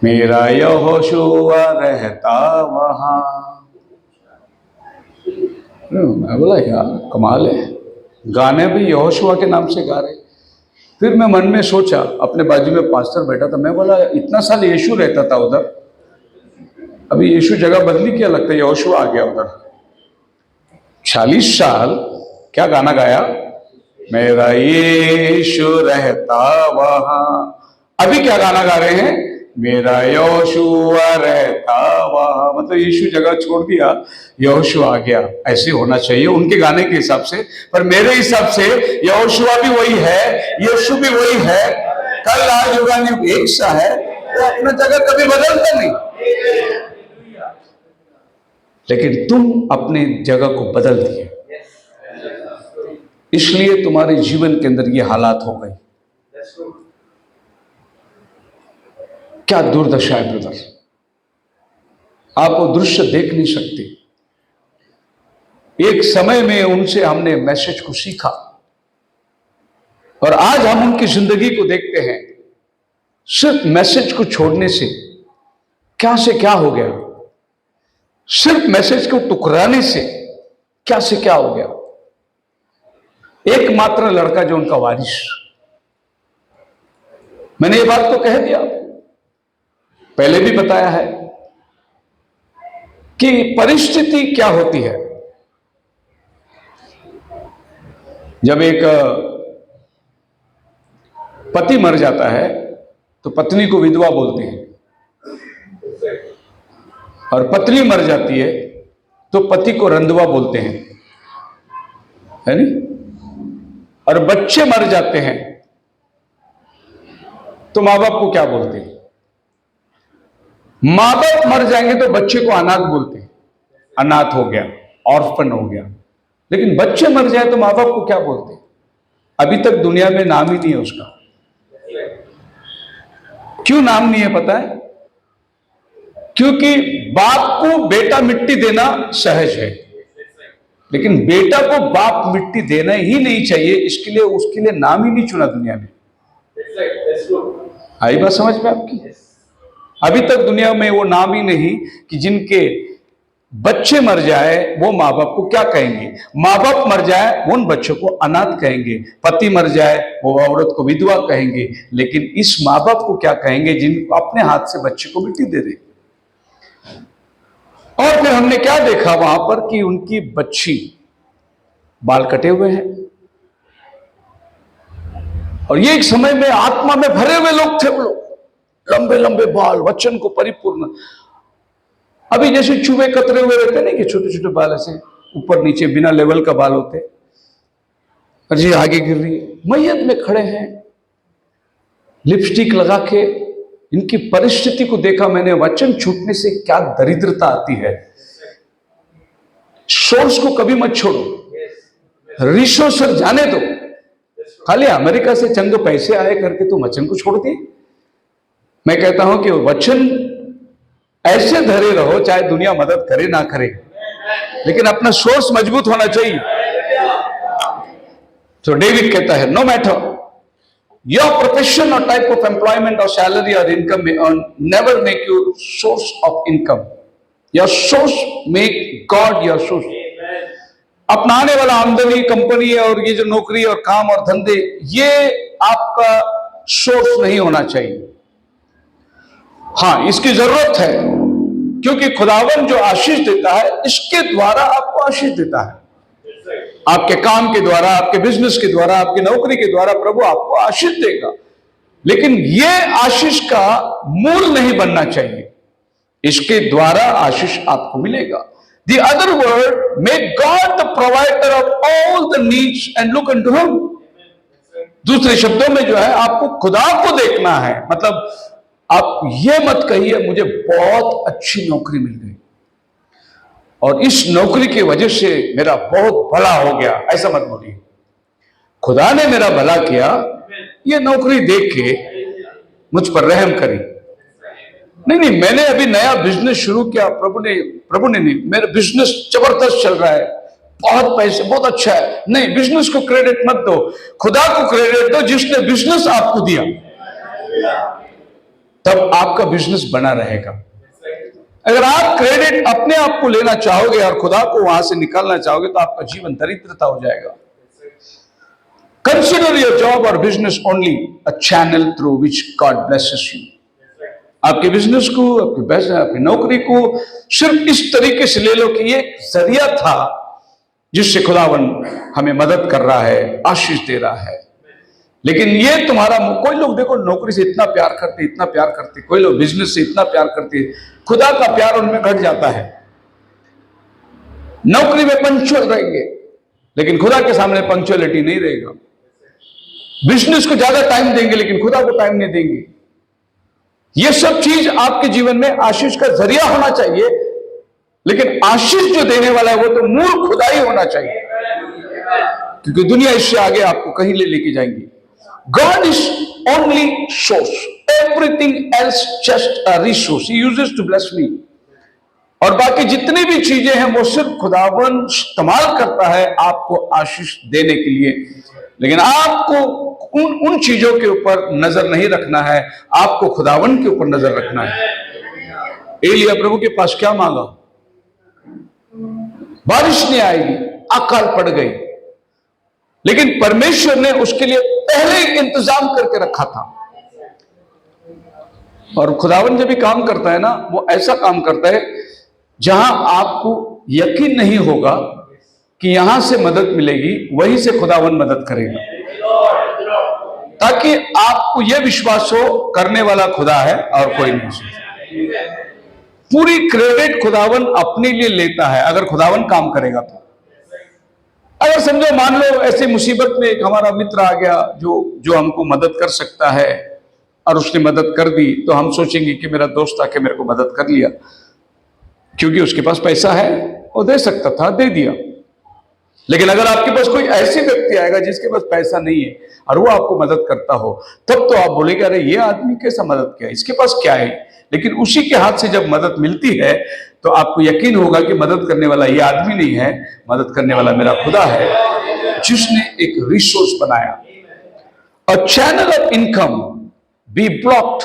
मेरा यहोशुआ रहता वहां। मैं बोला यार कमाल है, गाने भी यहोशुआ के नाम से गा रहे। फिर मैं मन में सोचा, अपने बाजू में पास्टर बैठा था, मैं बोला इतना साल यीशु रहता था उधर, अभी यीशु जगह बदली क्या, लगता है यहोशुआ आ गया उधर। 40 साल क्या गाना गाया, मेरा यीशु रहता वहां। अभी क्या गाना गा रहे हैं, मेरा यहोशुआ रहता वहां। मतलब यीशु जगह छोड़ दिया, यहोशुआ आ गया। ऐसे होना चाहिए उनके गाने के हिसाब से, पर मेरे हिसाब से यहोशुआ भी वही है, यीशु भी वही है, कल आज युगानुयुग एक सा है। वो अपना जगह कभी बदलता नहीं, लेकिन तुम अपने जगह को बदल दिए, इसलिए तुम्हारे जीवन के अंदर ये हालात हो गए। क्या दुर्दशा है ब्रदर, आप वो दृश्य देख नहीं सकते। एक समय में उनसे हमने मैसेज को सीखा और आज हम उनकी जिंदगी को देखते हैं। सिर्फ मैसेज को छोड़ने से क्या हो गया, सिर्फ मैसेज को टुकराने से क्या हो गया। एकमात्र लड़का जो उनका वारिस, मैंने ये बात तो कह दिया, पहले भी बताया है कि परिस्थिति क्या होती है। जब एक पति मर जाता है तो पत्नी को विधवा बोलते हैं, और पत्नी मर जाती है तो पति को रंधवा बोलते हैं, है नहीं? और बच्चे मर जाते हैं तो मां बाप को क्या बोलते हैं? मां बाप मर जाएंगे तो बच्चे को अनाथ बोलते हैं, अनाथ हो गया, ऑर्फन हो गया। लेकिन बच्चे मर जाए तो मां बाप को क्या बोलते हैं? अभी तक दुनिया में नाम ही नहीं है उसका। क्यों नाम नहीं है पता है? क्योंकि बाप को बेटा मिट्टी देना सहज है, लेकिन बेटा को बाप मिट्टी देना ही नहीं चाहिए, उसके लिए नाम ही नहीं चुना दुनिया में। आई बात समझ में आपकी? अभी तक दुनिया में वो नाम ही नहीं कि जिनके बच्चे मर जाए वो माँ बाप को क्या कहेंगे। माँ बाप मर जाए उन बच्चों को अनाथ कहेंगे, पति मर जाए वो औरत को विधवा कहेंगे, लेकिन इस माँ बाप को क्या कहेंगे जिनको अपने हाथ से बच्चे को मिट्टी दे रहे। और फिर हमने क्या देखा वहां पर कि उनकी बच्ची बाल कटे हुए हैं, और ये एक समय में आत्मा में भरे हुए लोग थे। वो लोग लंबे लंबे बाल, वचन को परिपूर्ण। अभी जैसे चूहे कतरे हुए रहते नहीं कि छोटे छोटे बाल ऐसे ऊपर नीचे बिना लेवल का बाल होते, अजी आगे गिर रही है, मैयत में खड़े हैं लिपस्टिक लगा के। इनकी परिस्थिति को देखा मैंने, वचन छूटने से क्या दरिद्रता आती है। सोर्स को कभी मत छोड़ो, रिसोर्स जाने दो। खाली अमेरिका से चंद पैसे आए करके तो वचन को छोड़ दिए। मैं कहता हूं कि वचन ऐसे धरे रहो, चाहे दुनिया मदद करे ना करे, लेकिन अपना सोर्स मजबूत होना चाहिए। तो डेविड कहता है no matter Your profession or type of employment or salary or income may earn never make you source of income. Your source make God your source. अपना आने वाला आमदनी, कंपनी और ये जो नौकरी और काम और धंधे, ये आपका सोर्स नहीं होना चाहिए। हाँ, इसकी जरूरत है, क्योंकि खुदावन जो आशीष देता है, इसके द्वारा आपको आशीष देता है। आपके काम के द्वारा, आपके बिजनेस के द्वारा, आपकी नौकरी के द्वारा प्रभु आपको आशीष देगा, लेकिन ये आशीष का मूल नहीं बनना चाहिए। इसके द्वारा आशीष आपको मिलेगा। The other word, make God the provider of all the needs and look unto Him. दूसरे शब्दों में जो है, आपको खुदा को देखना है। मतलब आप ये मत कहिए मुझे बहुत अच्छी नौकरी मिल गई और इस नौकरी की वजह से मेरा बहुत भला हो गया, ऐसा मत बोलिए। खुदा ने मेरा भला किया, ये नौकरी देख के मुझ पर रहम करी। नहीं, मैंने अभी नया बिजनेस शुरू किया, प्रभु ने नहीं, मेरा बिजनेस जबरदस्त चल रहा है, बहुत पैसे, बहुत अच्छा है। नहीं, बिजनेस को क्रेडिट मत दो, खुदा को क्रेडिट दो जिसने बिजनेस आपको दिया, तब आपका बिजनेस बना रहेगा। अगर आप क्रेडिट अपने आप को लेना चाहोगे और खुदा को वहां से निकालना चाहोगे, तो आपका जीवन दरिद्रता हो जाएगा। कंसिडर योर जॉब और business only a channel through which God blesses you. आपके बिजनेस को, आपकी नौकरी को सिर्फ इस तरीके से ले लो कि ये जरिया था जिससे खुदावन हमें मदद कर रहा है, आशीष दे रहा है। लेकिन ये तुम्हारा, कोई लोग देखो नौकरी से इतना प्यार करते, इतना प्यार करते, कोई लोग बिजनेस से इतना प्यार करते, खुदा का प्यार उनमें घट जाता है। नौकरी में पंक्चुअल रहेंगे, लेकिन खुदा के सामने पंक्चुअलिटी नहीं रहेगा। बिजनेस को ज्यादा टाइम देंगे, लेकिन खुदा को टाइम नहीं देंगे। ये सब चीज आपके जीवन में आशीष का जरिया होना चाहिए, लेकिन आशीष जो देने वाला है वो तो मूल खुदा ही होना चाहिए, क्योंकि दुनिया इससे आगे आपको कहीं लेके जाएंगी। God is only source. Everything else just a resource. He uses to bless me. और बाकी जितनी भी चीजें हैं वो सिर्फ खुदावन इस्तेमाल करता है आपको आशीष देने के लिए, लेकिन आपको उन चीजों के ऊपर नजर नहीं रखना है, आपको खुदावन के ऊपर नजर रखना है। एलिया प्रभु के पास क्या मांगा? बारिश नहीं आएगी, अकाल पड़ गई, लेकिन परमेश्वर ने उसके लिए पहले ही इंतजाम करके रखा था। और खुदावन जब भी काम करता है ना, वो ऐसा काम करता है जहां आपको यकीन नहीं होगा कि यहां से मदद मिलेगी, वहीं से खुदावन मदद करेगा, ताकि आपको यह विश्वास हो करने वाला खुदा है और कोई नहीं। पूरी क्रेडिट खुदावन अपने लिए लेता है अगर खुदावन काम करेगा तो। अगर समझो, मान लो ऐसी मुसीबत में एक हमारा मित्र आ गया जो हमको मदद कर सकता है और उसने मदद कर दी, तो हम सोचेंगे कि मेरा दोस्त आके मेरे को मदद कर लिया, क्योंकि उसके पास पैसा है, वो दे सकता था, दे दिया। लेकिन अगर आपके पास कोई ऐसे व्यक्ति आएगा जिसके पास पैसा नहीं है और वो आपको मदद करता हो, तब तो आप बोलेंगे अरे ये आदमी कैसा मदद किया, इसके पास क्या है। लेकिन उसी के हाथ से जब मदद मिलती है तो आपको यकीन होगा कि मदद करने वाला ये आदमी नहीं है, मदद करने वाला मेरा खुदा है, जिसने एक रिसोर्स बनाया। A channel of income be blocked,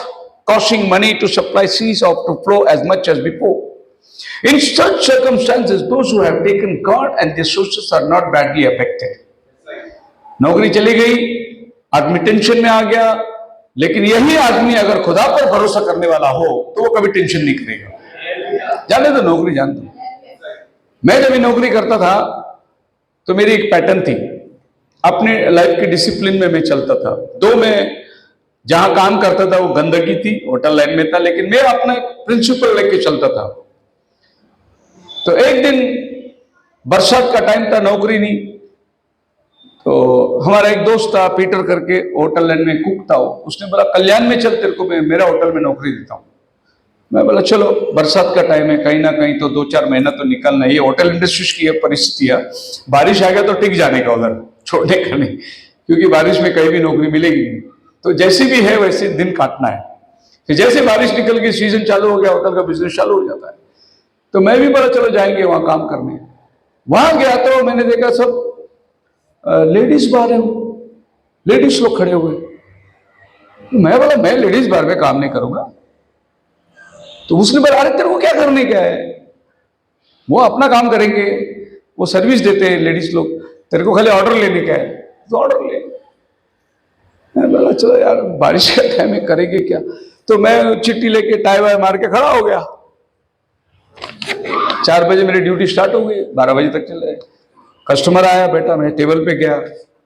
causing money to supply cease or to flow as much as before. In such circumstances, those who have taken God and their sources are not badly affected. नौकरी चली गई, आदमी tension में आ गया, लेकिन यही आदमी अगर खुदा पर भरोसा करने वाला हो तो वो कभी टेंशन नहीं करेगा। जाने तो नौकरी जान दो। मैं जब नौकरी करता था तो मेरी एक पैटर्न थी, अपने लाइफ के डिसिप्लिन में मैं चलता था। दो, मैं जहां काम करता था वो गंदगी थी, होटल लाइन में था, लेकिन मैं अपना प्रिंसिपल लेके चलता था। तो एक दिन बरसात का टाइम था, नौकरी नहीं, तो हमारा एक दोस्त था पीटर करके, होटल लाइन में कुक था, उसने बोला कल्याण में चल, तेरे को मैं मेरा होटल में नौकरी देता हूँ। मैं बोला चलो, बरसात का टाइम है, कहीं ना कहीं तो 2-4 महीना तो निकलना ही है। होटल इंडस्ट्री की ये परिस्थितियां, बारिश आ गया तो टिक जाने का, उधर छोड़ने का नहीं, क्योंकि बारिश में कहीं भी नौकरी मिलेगी नहीं। तो जैसे भी है वैसे दिन काटना है। फिर जैसे बारिश निकल गई, सीजन चालू हो गया, होटल का बिजनेस चालू हो जाता है। तो मैं भी बोला चलो जाएंगे वहां काम करने। वहां गया तो मैंने देखा सब लेडीज बाहर है, लेडीज लोग खड़े हुए। मैं बोला मैं लेडीज बार में काम नहीं करूंगा। तो उसने बोला अरे तेरे को क्या करने क्या है, वो अपना काम करेंगे, वो सर्विस देते हैं लेडीज लोग, तेरे को खाली ऑर्डर लेने का है तो ऑर्डर ले। मैं बोला चलो यार बारिश का टाइम है करेंगे क्या। तो मैं चिट्ठी लेके टाई वाई मार के खड़ा हो गया। 4 बजे मेरी ड्यूटी स्टार्ट हो गई, 12 बजे तक चल रहे। कस्टमर आया, बेटा मैं टेबल पे गया,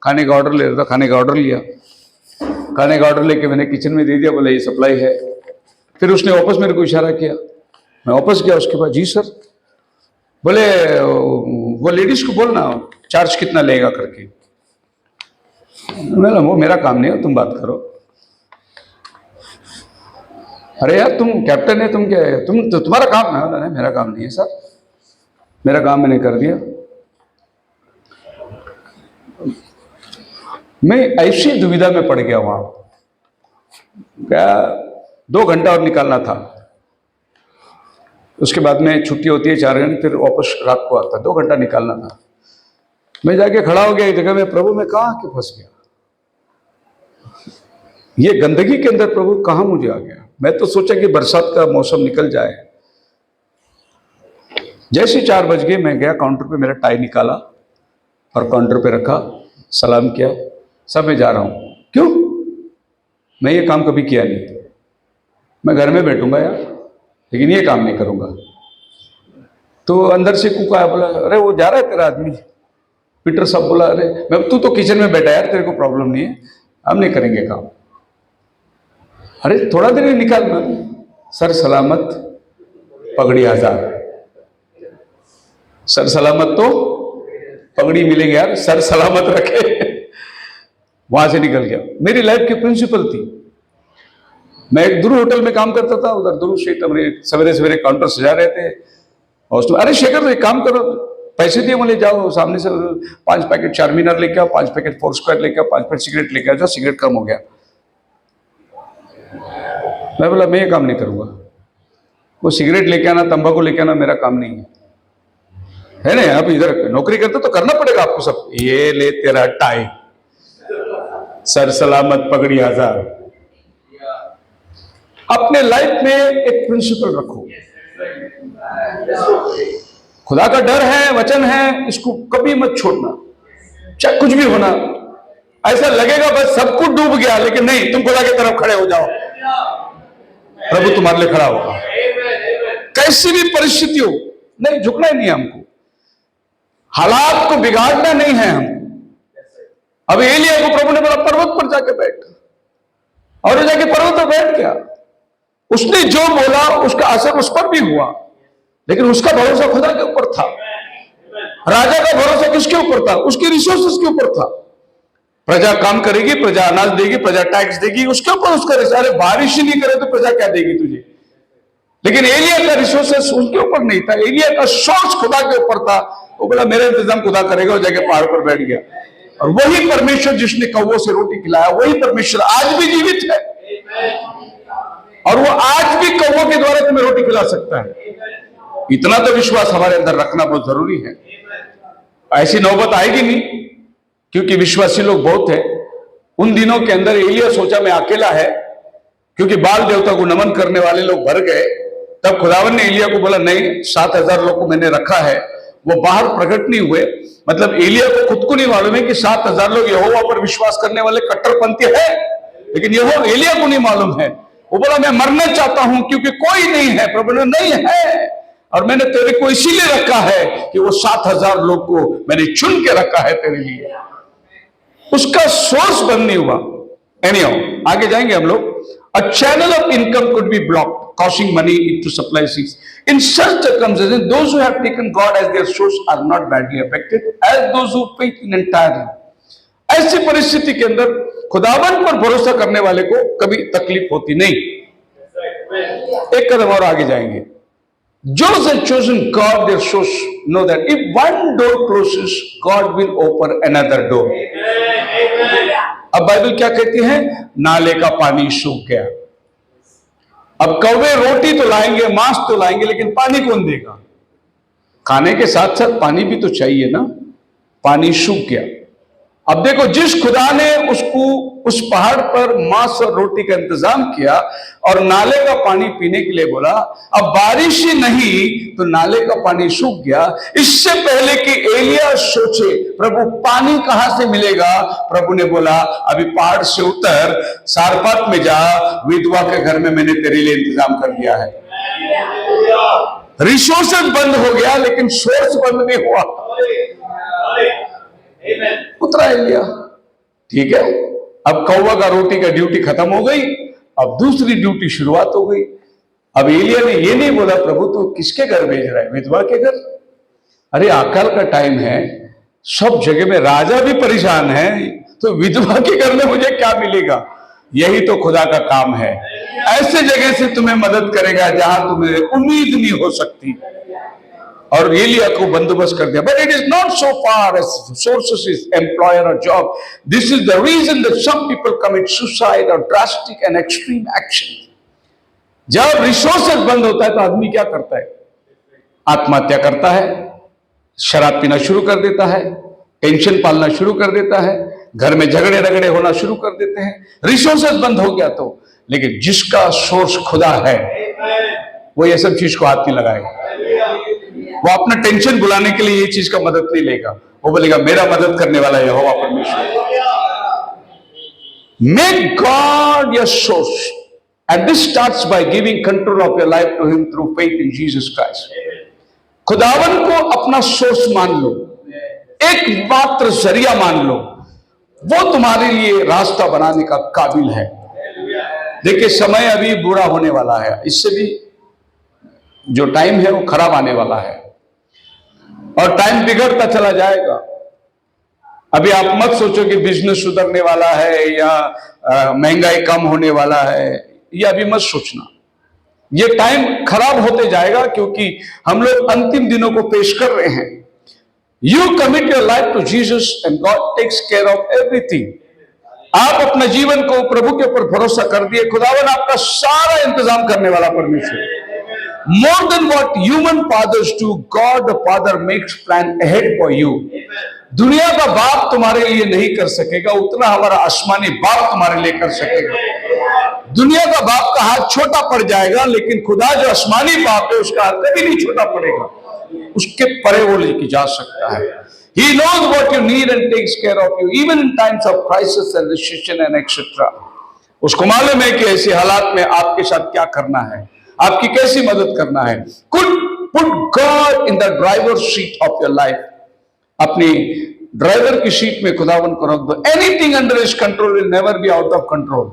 खाने का ऑर्डर ले रहा था, खाने का ऑर्डर लिया, खाने का ऑर्डर लेके मैंने किचन में दे दिया, बोले ये सप्लाई है। फिर उसने वापस मेरे को इशारा किया, मैं वापस गया, उसके बाद जी सर, बोले वो लेडीज को बोलना चार्ज कितना लेगा करके। मैंने वो मेरा काम नहीं है, तुम बात करो। अरे यार तुम कैप्टन है, तुम क्या है, तुम तो तुम्हारा काम है ना, मेरा काम नहीं है सर, मेरा काम मैंने कर दिया। मैं ऐसी दुविधा में पड़ गया वहां, क्या 2 घंटा और निकालना था, उसके बाद में छुट्टी होती है 4 घंटे, फिर वापस रात को आता, 2 घंटा निकालना था। मैं जाके खड़ा हो गया एक जगह में, प्रभु मैं कहाँ के फंस गया, ये गंदगी के अंदर प्रभु कहाँ मुझे आ गया। मैं तो सोचा कि बरसात का मौसम निकल जाए। जैसे 4 बज गए, मैं गया काउंटर पे, मेरा टाई निकाला और काउंटर पे रखा, सलाम किया, सब मैं जा रहा हूं। क्यों, मैं ये काम कभी किया नहीं, मैं घर में बैठूंगा यार, लेकिन ये काम नहीं करूंगा। तो अंदर से कुक आया, बोला अरे वो जा रहा है तेरा आदमी। पीटर साहब बोला अरे मैं, तू तो किचन में बैठा यार, तेरे को प्रॉब्लम नहीं है, हम नहीं करेंगे काम। अरे थोड़ा देर निकाल ना, सर सलामत पगड़ी आजाद, सर सलामत तो पगड़ी मिलेगी यार, सर सलामत रखे। वहां से निकल गया। मेरी लाइफ की प्रिंसिपल थी, मैं एक दुरु होटल में काम करता था, उधर दुरु स्ट्रीट, सवेरे सवेरे काउंटर सजा रहे थे, और उसमें अरे शेखर एक काम करो, पैसे दिए, बोले जाओ सामने से 5 पैकेट चारमीनार लेके आओ, 5 पैकेट फोर स्क्वायर लेके आओ, 5 पैकेट सिगरेट लेके आओ, सिगरेट कम हो गया। मैं बोला मैं ये काम नहीं करूंगा, वो सिगरेट लेके आना, तंबाकू लेके आना मेरा काम नहीं है ना। आप इधर नौकरी करते तो करना पड़ेगा आपको सब। ये ले तेरा टाई, सर सलामत पगड़ी आजाद। अपने लाइफ में एक प्रिंसिपल रखो, खुदा का डर है, वचन है, इसको कभी मत छोड़ना, चाहे कुछ भी होना। ऐसा लगेगा बस सब कुछ डूब गया, लेकिन नहीं, तुम खुदा की तरफ खड़े हो जाओ, प्रभु तुम्हारे लिए खड़ा होगा। कैसी भी परिस्थिति हो, नहीं झुकना ही नहीं है हमको, हालात को बिगाड़ना नहीं है हमको। अब एलिया को प्रभु ने बोला पर्वत पर जाके बैठ, और वो जाके पर्वत पर बैठ गया। उसने जो बोला उसका असर उस पर भी हुआ, लेकिन उसका भरोसा खुदा के ऊपर था। राजा का भरोसा किसके ऊपर था? उसके रिसोर्सेस के ऊपर था। प्रजा काम करेगी, प्रजा अनाज देगी, प्रजा टैक्स देगी, उसके ऊपर उसका रिसोर्स। अरे बारिश ही नहीं करे तो प्रजा क्या देगी तुझे? लेकिन एलिया का रिसोर्सेस उनके ऊपर नहीं था, एलिया का सोर्स खुदा के ऊपर था। वो बोला मेरा इंतजाम खुदा करेगा, वो जाके पहाड़ पर बैठ गया। और वही परमेश्वर जिसने कौवों से रोटी खिलाया, वही परमेश्वर आज भी जीवित है, और वो आज भी कौवों के द्वारा तुम्हें रोटी खिला सकता है। इतना तो विश्वास हमारे अंदर रखना बहुत जरूरी है। ऐसी नौबत आएगी नहीं, क्योंकि विश्वासी लोग बहुत है। उन दिनों के अंदर एलिया सोचा मैं अकेला है, क्योंकि बाल देवता को नमन करने वाले लोग भर गए। तब खुदावन ने एलिया को बोला नहीं, 7000 लोग को मैंने रखा है, वो बाहर प्रकट नहीं हुए। मतलब एलिया को खुद को नहीं मालूम है कि 7000 लोग यहोवा पर विश्वास करने वाले कट्टरपंथी है, लेकिन यहोवा एलिया को नहीं मालूम है। वो बोला मैं मरना चाहता हूं क्योंकि कोई नहीं है। प्रभु ने नहीं है, और मैंने तेरे को इसीलिए रखा है कि वो 7000 लोग को मैंने चुन के रखा है तेरे लिए। उसका सोर्स बंद नहीं हुआ। एनीहाउ, आगे जाएंगे हम लोग। A channel of income could be blocked, causing money to supply seeds. In such circumstances, those who have taken God as their source are not badly affected, as those who faith in entirely. ऐसी परिस्थिति के अंदर खुदावन पर भरोसा करने वाले को कभी तकलीफ होती नहीं। एक कदम और आगे जाएंगे। Those who have chosen God their source know that if one door closes, God will open another door. अब बाइबल क्या कहती है? नाले का पानी सूख गया। अब कौवे रोटी तो लाएंगे, मांस तो लाएंगे, लेकिन पानी कौन देगा? खाने के साथ साथ पानी भी तो चाहिए ना। पानी सूख गया। अब देखो, जिस खुदा ने उसको उस पहाड़ पर मांस और रोटी का इंतजाम किया और नाले का पानी पीने के लिए बोला, अब बारिश ही नहीं तो नाले का पानी सूख गया। इससे पहले कि एलिया सोचे प्रभु पानी कहां से मिलेगा, प्रभु ने बोला अभी पहाड़ से उतर, सारपात में जा, विधवा के घर में मैंने तेरे लिए इंतजाम कर दिया है। रिसोर्सेज बंद हो गया लेकिन सोर्स बंद नहीं हुआ। उतरा एलिया, ठीक है। अब कौवा का रोटी का ड्यूटी खत्म हो गई, अब दूसरी ड्यूटी शुरुआत हो गई। अब एलिया ने ये नहीं बोला प्रभु तो किसके घर भेज रहा है, विधवा के घर। अरे अकाल का टाइम है, सब जगह में राजा भी परेशान है, तो विधवा के घर में मुझे क्या मिलेगा। यही तो खुदा का काम है, ऐसे जगह से तुम्हें मदद करेगा जहां तुम्हें उम्मीद नहीं हो सकती। और एलिया को बंदोबस्त कर दिया। But it is not so far as sources is employer और job. This is the reason that some people commit suicide और ड्रास्टिक एंड एक्सट्रीम एक्शन। जब रिसोर्सेज बंद होता है तो आदमी क्या करता है, आत्महत्या करता है, शराब पीना शुरू कर देता है, टेंशन पालना शुरू कर देता है, घर में झगड़े रगड़े होना शुरू कर देते हैं। रिसोर्सेज बंद हो गया तो। लेकिन जिसका सोर्स खुदा है वो ये सब चीज को हाथ नहीं लगाएगा। वो अपना टेंशन भुलाने के लिए ये चीज का मदद नहीं लेगा। वो बोलेगा मेरा मदद करने वाला यहोवा परमेश्वर। Make God your source and this starts by giving control of your life to him through faith in Jesus Christ. खुदावन को अपना सोर्स मान लो, एक मात्र जरिया मान लो, वो तुम्हारे लिए रास्ता बनाने का काबिल है। देखिए समय अभी बुरा होने वाला है, इससे भी जो टाइम है वो खराब आने वाला है और टाइम बिगड़ता चला जाएगा। अभी आप मत सोचो कि बिजनेस सुधरने वाला है या महंगाई कम होने वाला है, ये अभी मत सोचना। ये टाइम खराब होते जाएगा क्योंकि हम लोग अंतिम दिनों को पेश कर रहे हैं। You commit your life to Jesus and God takes care of everything. आप अपने जीवन को प्रभु के ऊपर भरोसा कर दिए, खुदावन आपका सारा इंतजाम करने वाला परमेश्वर। More than what human fathers do, God the Father makes plan ahead for you. दुनिया का बाप तुम्हारे लिए नहीं कर सकेगा उतना हमारा आसमानी बाप तुम्हारे लिए कर सकेगा। दुनिया का बाप का हाथ छोटा पड़ जाएगा लेकिन खुदा जो आसमानी बाप है उसका हाथ कभी नहीं छोटा पड़ेगा, उसके परे वो लेके जा सकता है। He knows what you need and takes care of you even in times of crisis and recession and etc. उसको मालूम है कि ऐसे हालात में आपके साथ क्या करना है, आपकी कैसी मदद करना है। Put God in the driver's seat of your life. अपनी ड्राइवर की सीट में खुदावन को रख दो। Anything under his control will never be out of control.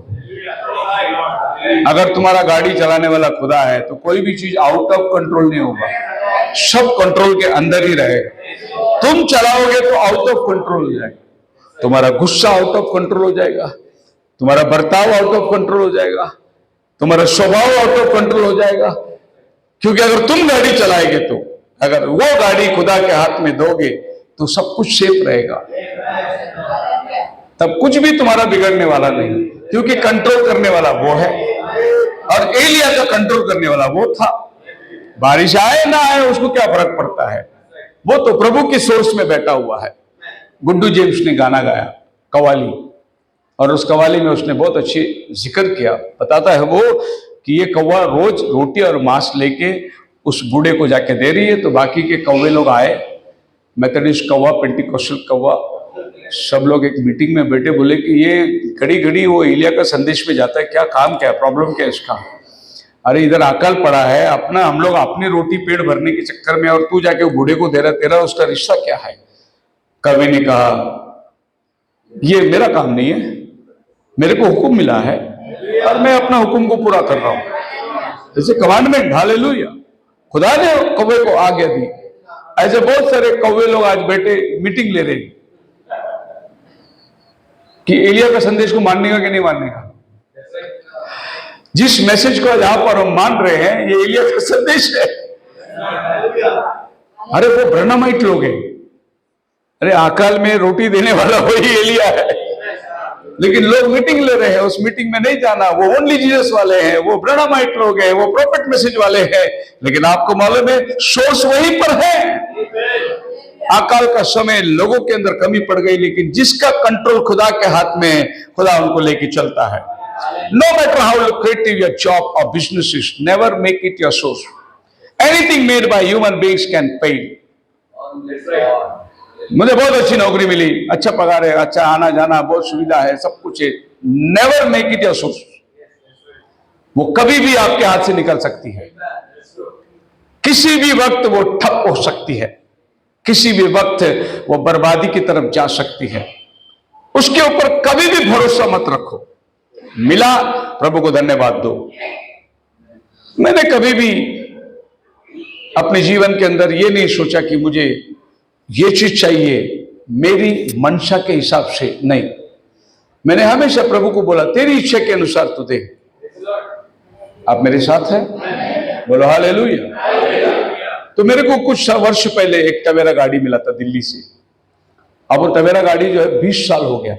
अगर तुम्हारा गाड़ी चलाने वाला खुदा है तो कोई भी चीज आउट ऑफ कंट्रोल नहीं होगा, सब कंट्रोल के अंदर ही रहेगा। तुम चलाओगे तो आउट ऑफ कंट्रोल हो जाएगा, तुम्हारा गुस्सा आउट ऑफ कंट्रोल हो जाएगा, तुम्हारा बर्ताव आउट ऑफ कंट्रोल हो जाएगा, तुम्हारा स्वभाव आउट ऑफ कंट्रोल हो जाएगा। क्योंकि अगर तुम गाड़ी चलाएंगे तो अगर वो गाड़ी खुदा के हाथ में दोगे तो सब कुछ सेफ रहेगा, तब कुछ भी तुम्हारा बिगड़ने वाला नहीं, क्योंकि कंट्रोल करने वाला वो है। और एलिया का कंट्रोल करने वाला वो था। बारिश आए ना आए उसको क्या फर्क पड़ता है, वो तो प्रभु के सोर्स में बैठा हुआ है। गुड्डू जेम्स ने गाना गाया कवाली, और उस कवाली में उसने बहुत अच्छी जिक्र किया। बताता है वो कि ये कौवा रोज रोटी और मांस लेके उस बूढ़े को जाके दे रही है, तो बाकी के कौवे लोग आए, मेथोडिस्ट कौवा, पेंटिकोस्टल कौवा, सब लोग एक मीटिंग में बैठे, बोले कि ये घड़ी घड़ी वो एलिया का संदेश में जाता है, क्या काम, क्या प्रॉब्लम क्या है इसका। अरे इधर अकाल पड़ा है, अपना हम लोग अपनी रोटी पेट भरने के चक्कर में, और तू जाके वो बूढ़े को दे रहा, तेरा उसका रिश्ता क्या है। कवि ने कहा ये मेरा काम नहीं है, मेरे को हुक्म मिला है और मैं अपना हुक्म को पूरा कर रहा हूं। जैसे कमांडमेंट, हालेलुया, खुदा ने कौवे को आज्ञा दी। ऐसे बहुत सारे कौवे लोग आज बैठे मीटिंग ले रहे हैं कि एलिया का संदेश को मानने का कि नहीं मानने का। जिस मैसेज को आज यहाँ पर हम मान रहे हैं ये एलिया का संदेश है। अरे वो ब्रह्माइट लोग हैं, अरे अकाल में रोटी देने वाला वही एलिया है, लेकिन लोग मीटिंग ले रहे हैं, उस मीटिंग में नहीं जाना। वो ओनली जीसस वाले हैं, वो ब्रह्माइट लोग हैं, वो प्रोफेट मैसेज वाले हैं, लेकिन आपको मालूम है सोर्स वहीं पर है। अकाल का समय लोगों के अंदर कमी पड़ गई, लेकिन जिसका कंट्रोल खुदा के हाथ में है, खुदा उनको लेके चलता है। No matter how lucrative your job or business is, never make it your source. Anything made by human beings can fail. मुझे बहुत अच्छी नौकरी मिली, अच्छा पगार है, अच्छा आना जाना, बहुत सुविधा है, सब कुछ है। Never make it your source. वो कभी भी आपके हाथ से निकल सकती है, किसी भी वक्त वो ठप हो सकती है, किसी भी वक्त वो बर्बादी की तरफ जा सकती है। उसके ऊपर कभी भी भरोसा मत रखो। मिला, प्रभु को धन्यवाद दो। मैंने कभी भी अपने जीवन के अंदर ये नहीं सोचा कि मुझे ये चीज चाहिए, मेरी मंशा के हिसाब से नहीं। मैंने हमेशा प्रभु को बोला, तेरी इच्छा के अनुसार तू दे। आप मेरे साथ हैं? बोलो हालेलुया। तो मेरे को कुछ वर्ष पहले एक टवेरा गाड़ी मिला था दिल्ली से। अब वो टवेरा गाड़ी जो है 20 साल हो गया,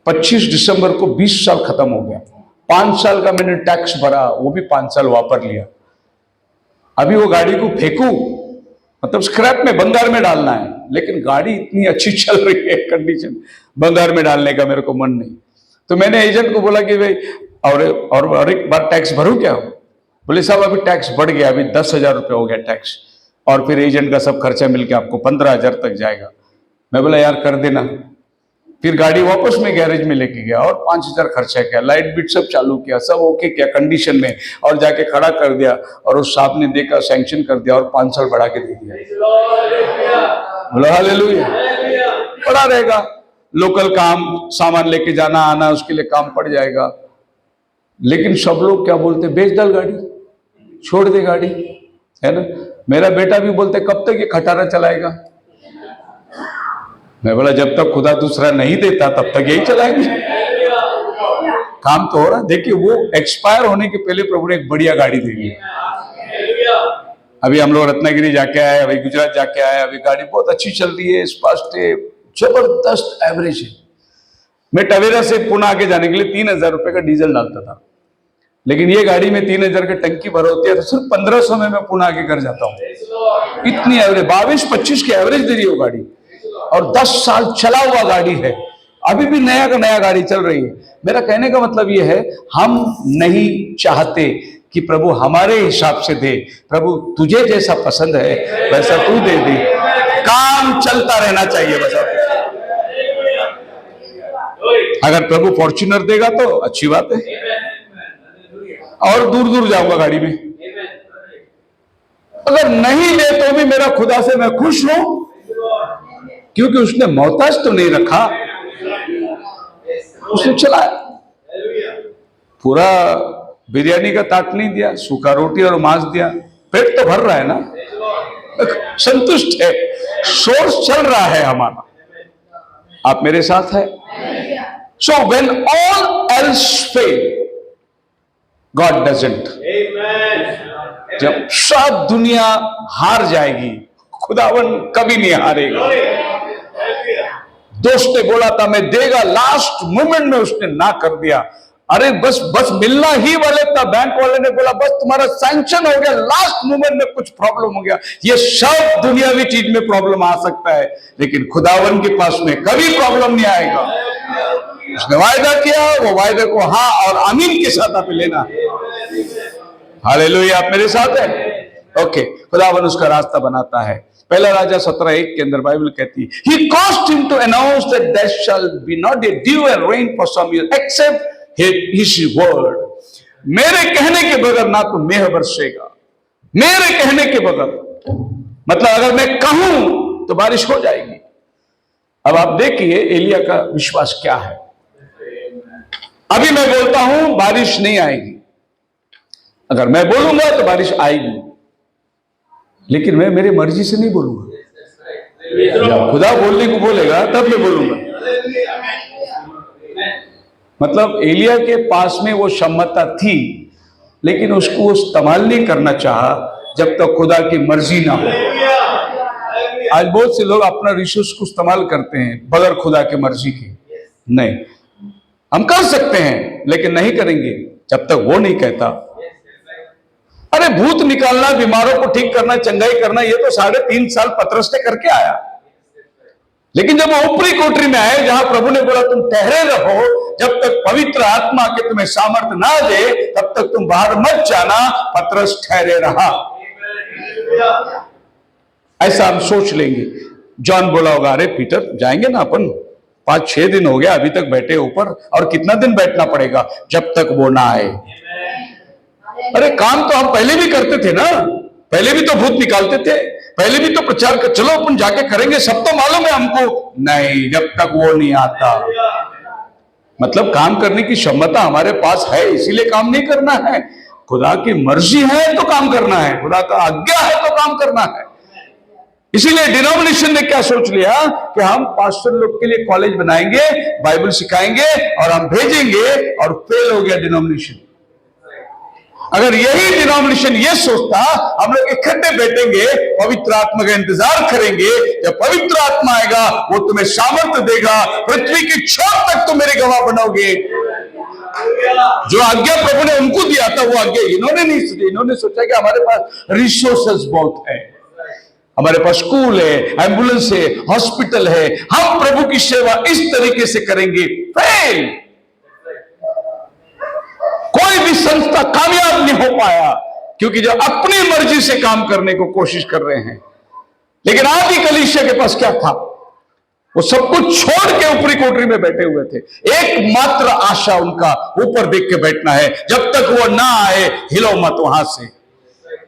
25 दिसंबर को 20 साल खत्म हो गया। 5 साल का मैंने टैक्स भरा, वो भी 5 साल वापर लिया। अभी वो गाड़ी को फेंकू, मतलब स्क्रैप में, बंगार में डालना है, लेकिन गाड़ी इतनी अच्छी चल रही है, कंडीशन, बंगार में डालने का मेरे को मन नहीं। तो मैंने एजेंट को बोला कि भाई और एक बार टैक्स भरूं क्या? बोले साहब अभी टैक्स बढ़ गया, अभी 10,000 रुपये हो गया टैक्स, और फिर एजेंट का सब खर्चा मिलके आपको 15,000 तक जाएगा। मैं बोला यार कर देना। फिर गाड़ी वापस में गैरेज में लेके गया और 5,000 खर्चा किया, लाइट बिट सब चालू किया, सब ओके किया कंडीशन में, और जाके खड़ा कर दिया, और उस साहब ने देखा, सैंक्शन कर दिया और 5 साल बढ़ा के दे दिया। बोलो हालेलुया। पड़ा रहेगा, लोकल काम, सामान लेके जाना आना, उसके लिए काम पड़ जाएगा। लेकिन सब लोग क्या बोलते, बेच डाल गाड़ी, छोड़ दे गाड़ी, है ना। मेरा बेटा भी बोलते कब तक ये खटारा चलाएगा। मैं बोला जब तक खुदा दूसरा नहीं देता तब तक यही चलाएंगे। काम तो हो रहा। देखिए वो एक्सपायर होने के पहले प्रभु ने एक बढ़िया गाड़ी दे दी। अभी हम लोग रत्नागिरी जाके आए, अभी गुजरात जाके आए, अभी गाड़ी बहुत अच्छी चल रही है, स्पष्ट है, जबरदस्त एवरेज है। मैं टवेरा से पुणे आके जाने के लिए 3,000 रुपए का डीजल डालता था, लेकिन ये गाड़ी में 3,000 की टंकी भर होती है तो सिर्फ 1,500 में मैं पुणे आके घर जाता हूँ। इतनी एवरेज, 22-25 की एवरेज दे रही हो गाड़ी, और 10 साल चला हुआ गाड़ी है, अभी भी नया का नया गाड़ी चल रही है। मेरा कहने का मतलब यह है, हम नहीं चाहते कि प्रभु हमारे हिसाब से दे। प्रभु तुझे जैसा पसंद है वैसा तू दे दे, काम चलता रहना चाहिए बस। अगर प्रभु फॉर्च्यूनर देगा तो अच्छी बात है, और दूर दूर जाऊंगा गाड़ी में। अगर नहीं दे तो भी मेरा खुदा से मैं खुश हूं, क्योंकि उसने मोहताज तो नहीं रखा, उसने चलाया। पूरा बिरयानी का ताट नहीं दिया, सूखा रोटी और मांस दिया, पेट तो भर रहा है ना, संतुष्ट है, सोर्स चल रहा है हमारा। आप मेरे साथ है? So when all else fail, God doesn't. जब सब दुनिया हार जाएगी, खुदावन कभी नहीं हारेगा। दोस्त ने बोला था मैं देगा, लास्ट मोमेंट में उसने ना कर दिया। अरे बस मिलना ही वाले था, बैंक वाले ने बोला बस तुम्हारा सैंक्शन हो गया, लास्ट मोमेंट में कुछ प्रॉब्लम हो गया। ये सब दुनियावी चीज में प्रॉब्लम आ सकता है, लेकिन खुदावन के पास में कभी प्रॉब्लम नहीं आएगा। उसने वायदा किया, वो वायदे को हाँ और आमीन के साथ आप लेना। हालेलुया। आप मेरे साथ है? ओके। खुदावन उसका रास्ता बनाता है। पहला राजा 17:1 के अंदर बाइबल कहती है, He caused him to announce that there shall be not a dew and rain for some years except his word. मेरे कहने के बगैर ना तो मेघ बरसेगा, मेरे कहने के बगैर, मतलब अगर मैं कहूं तो बारिश हो जाएगी। अब आप देखिए एलिया का विश्वास क्या है। अभी मैं बोलता हूं बारिश नहीं आएगी, अगर मैं बोलूंगा तो बारिश आएगी, लेकिन मैं मेरी मर्जी से नहीं बोलूंगा। जब खुदा बोलने को बोलेगा तब मैं बोलूंगा। मतलब एलिया के पास में वो क्षमता थी, लेकिन उसको इस्तेमाल नहीं करना चाहा जब तक खुदा की मर्जी ना हो। आज बहुत से लोग अपना रिसोर्स को इस्तेमाल करते हैं बगैर खुदा की मर्जी के। नहीं, हम कर सकते हैं लेकिन नहीं करेंगे जब तक वो नहीं कहता। अरे भूत निकालना, बीमारों को ठीक करना, चंगाई करना, ये तो 3.5 साल पतरस ने करके आया। लेकिन जब वो ऊपरी कोठरी में आए, जहां प्रभु ने बोला तुम ठहरे रहो, जब तक पवित्र आत्मा के तुम्हें सामर्थ्य ना दे तब तक तुम बाहर मत जाना, पतरस ठहरे रहा। ऐसा हम सोच लेंगे। जॉन बोला होगा, अरे पीटर जाएंगे ना अपन, 5-6 दिन हो गया अभी तक बैठे ऊपर, और कितना दिन बैठना पड़ेगा जब तक वो ना आए। अरे काम तो हम पहले भी करते थे ना, पहले भी तो भूत निकालते थे, पहले भी तो प्रचार कर, चलो अपन जाके करेंगे, सब तो मालूम है हमको। नहीं, जब तक वो नहीं आता। मतलब काम करने की क्षमता हमारे पास है, इसीलिए काम नहीं करना है। खुदा की मर्जी है तो काम करना है, खुदा का आज्ञा है तो काम करना है। इसीलिए डिनोमिनेशन ने क्या सोच लिया कि हम पास्टर लोग के लिए कॉलेज बनाएंगे, बाइबल सिखाएंगे और हम भेजेंगे, और फेल हो गया डिनोमिनेशन। अगर यही डिनोमिनेशन ये सोचता, हम लोग इकट्ठे बैठेंगे, पवित्र आत्मा का इंतजार करेंगे, जब पवित्र आत्मा आएगा वो तुम्हें सामर्थ्य देगा, पृथ्वी की छोर तक तुम मेरे गवाह बनोगे। जो आज्ञा प्रभु ने उनको दिया था वो आज्ञा इन्होंने नहीं सोची। इन्होंने सोचा कि हमारे पास रिसोर्सेस बहुत है, हमारे पास स्कूल है, एम्बुलेंस है, हॉस्पिटल है, हम प्रभु की सेवा इस तरीके से करेंगे। फेल। कोई भी संस्था कामयाब नहीं हो पाया, क्योंकि जो अपनी मर्जी से काम करने को कोशिश कर रहे हैं। लेकिन आदि कलीसिया के पास क्या था? वो सब कुछ छोड़ के ऊपरी कोठरी में बैठे हुए थे। एकमात्र आशा उनका ऊपर देख के बैठना है, जब तक वो ना आए हिलो मत वहां से।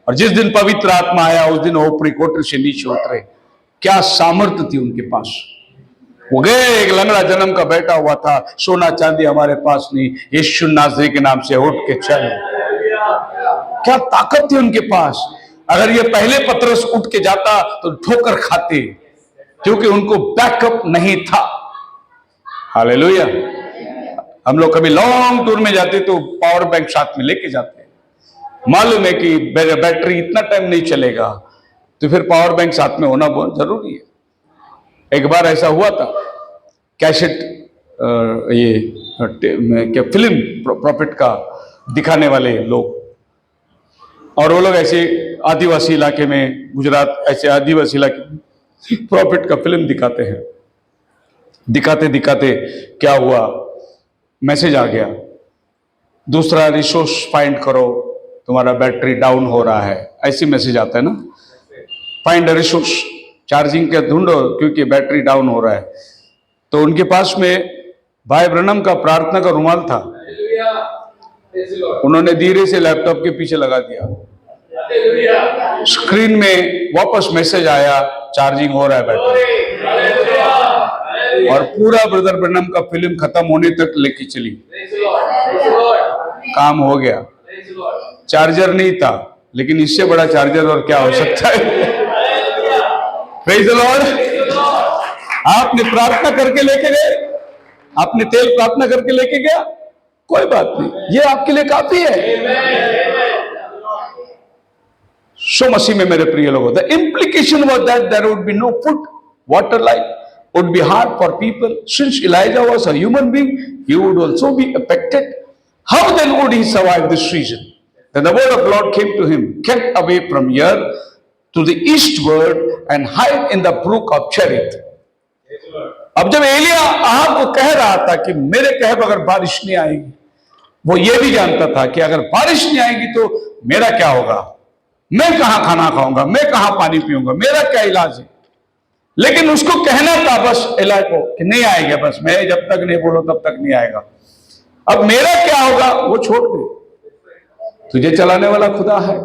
और जिस दिन पवित्र आत्मा आया उस दिन वो ऊपरी कोठरी से नीचे उतरे। क्या सामर्थ्य थी उनके पास। वो गए, एक लंगड़ा जन्म का बैठा हुआ था, सोना चांदी हमारे पास नहीं, यीशु नासरी के नाम से उठ के चल। क्या ताकत थी उनके पास। अगर ये पहले पतरस उठ के जाता तो ठोकर खाते, क्योंकि उनको बैकअप नहीं था। हालेलुया। हम लोग कभी लॉन्ग टूर में जाते तो पावर बैंक साथ में लेके जाते हैं। मालूम है कि बैटरी इतना टाइम नहीं चलेगा, तो फिर पावर बैंक साथ में होना बहुत जरूरी है। एक बार ऐसा हुआ था, कैसेट क्या फिल्म प्रॉफिट का दिखाने वाले लोग, और वो लोग ऐसे आदिवासी इलाके में, गुजरात ऐसे आदिवासी इलाके में प्रॉफिट का फिल्म दिखाते हैं। दिखाते दिखाते क्या हुआ, मैसेज आ गया, दूसरा रिसोर्स फाइंड करो, तुम्हारा बैटरी डाउन हो रहा है। ऐसी मैसेज आता है ना, फाइंड रिसोर्स, चार्जिंग का ढूंढो क्योंकि बैटरी डाउन हो रहा है। तो उनके पास में भाई ब्रनम का प्रार्थना का रुमाल था, उन्होंने धीरे से लैपटॉप के पीछे लगा दिया। स्क्रीन में वापस मैसेज आया, चार्जिंग हो रहा है बैटरी, और पूरा ब्रदर ब्रनम का फिल्म खत्म होने तक लेके चली। काम हो गया। चार्जर नहीं था, लेकिन इससे बड़ा चार्जर और क्या हो सकता है। Praise the Lord. आपने प्रार्थना करके लेके गए, आपने तेल प्रार्थना करके लेके गया, कोई बात नहीं, ये आपके लिए काफी है। सो मसीह में मेरे प्रिय लोगों, the implication was that there would be no food, water life would be hard for people. Since Elijah was a human being, he would also be affected. How then would he survive this season? Then the word of the Lord came to him, get away from here to the eastward and hide in the brook of Cherith. अब जब Elia Ahab को कह रहा था कि मेरे कहे बगैर बारिश नहीं आएगी, वो ये भी जानता था कि अगर बारिश नहीं आएगी तो मेरा क्या होगा, मैं कहां खाना खाऊंगा, मैं कहां पानी पीऊंगा, मेरा क्या इलाज है। लेकिन उसको कहना था बस एलिया को कि नहीं आएगा, बस मैं जब तक नहीं बोलो तब तक नहीं आएगा। अब मेरा क्या होगा वो छोड़ दे, तुझे चलाने वाला खुदा है।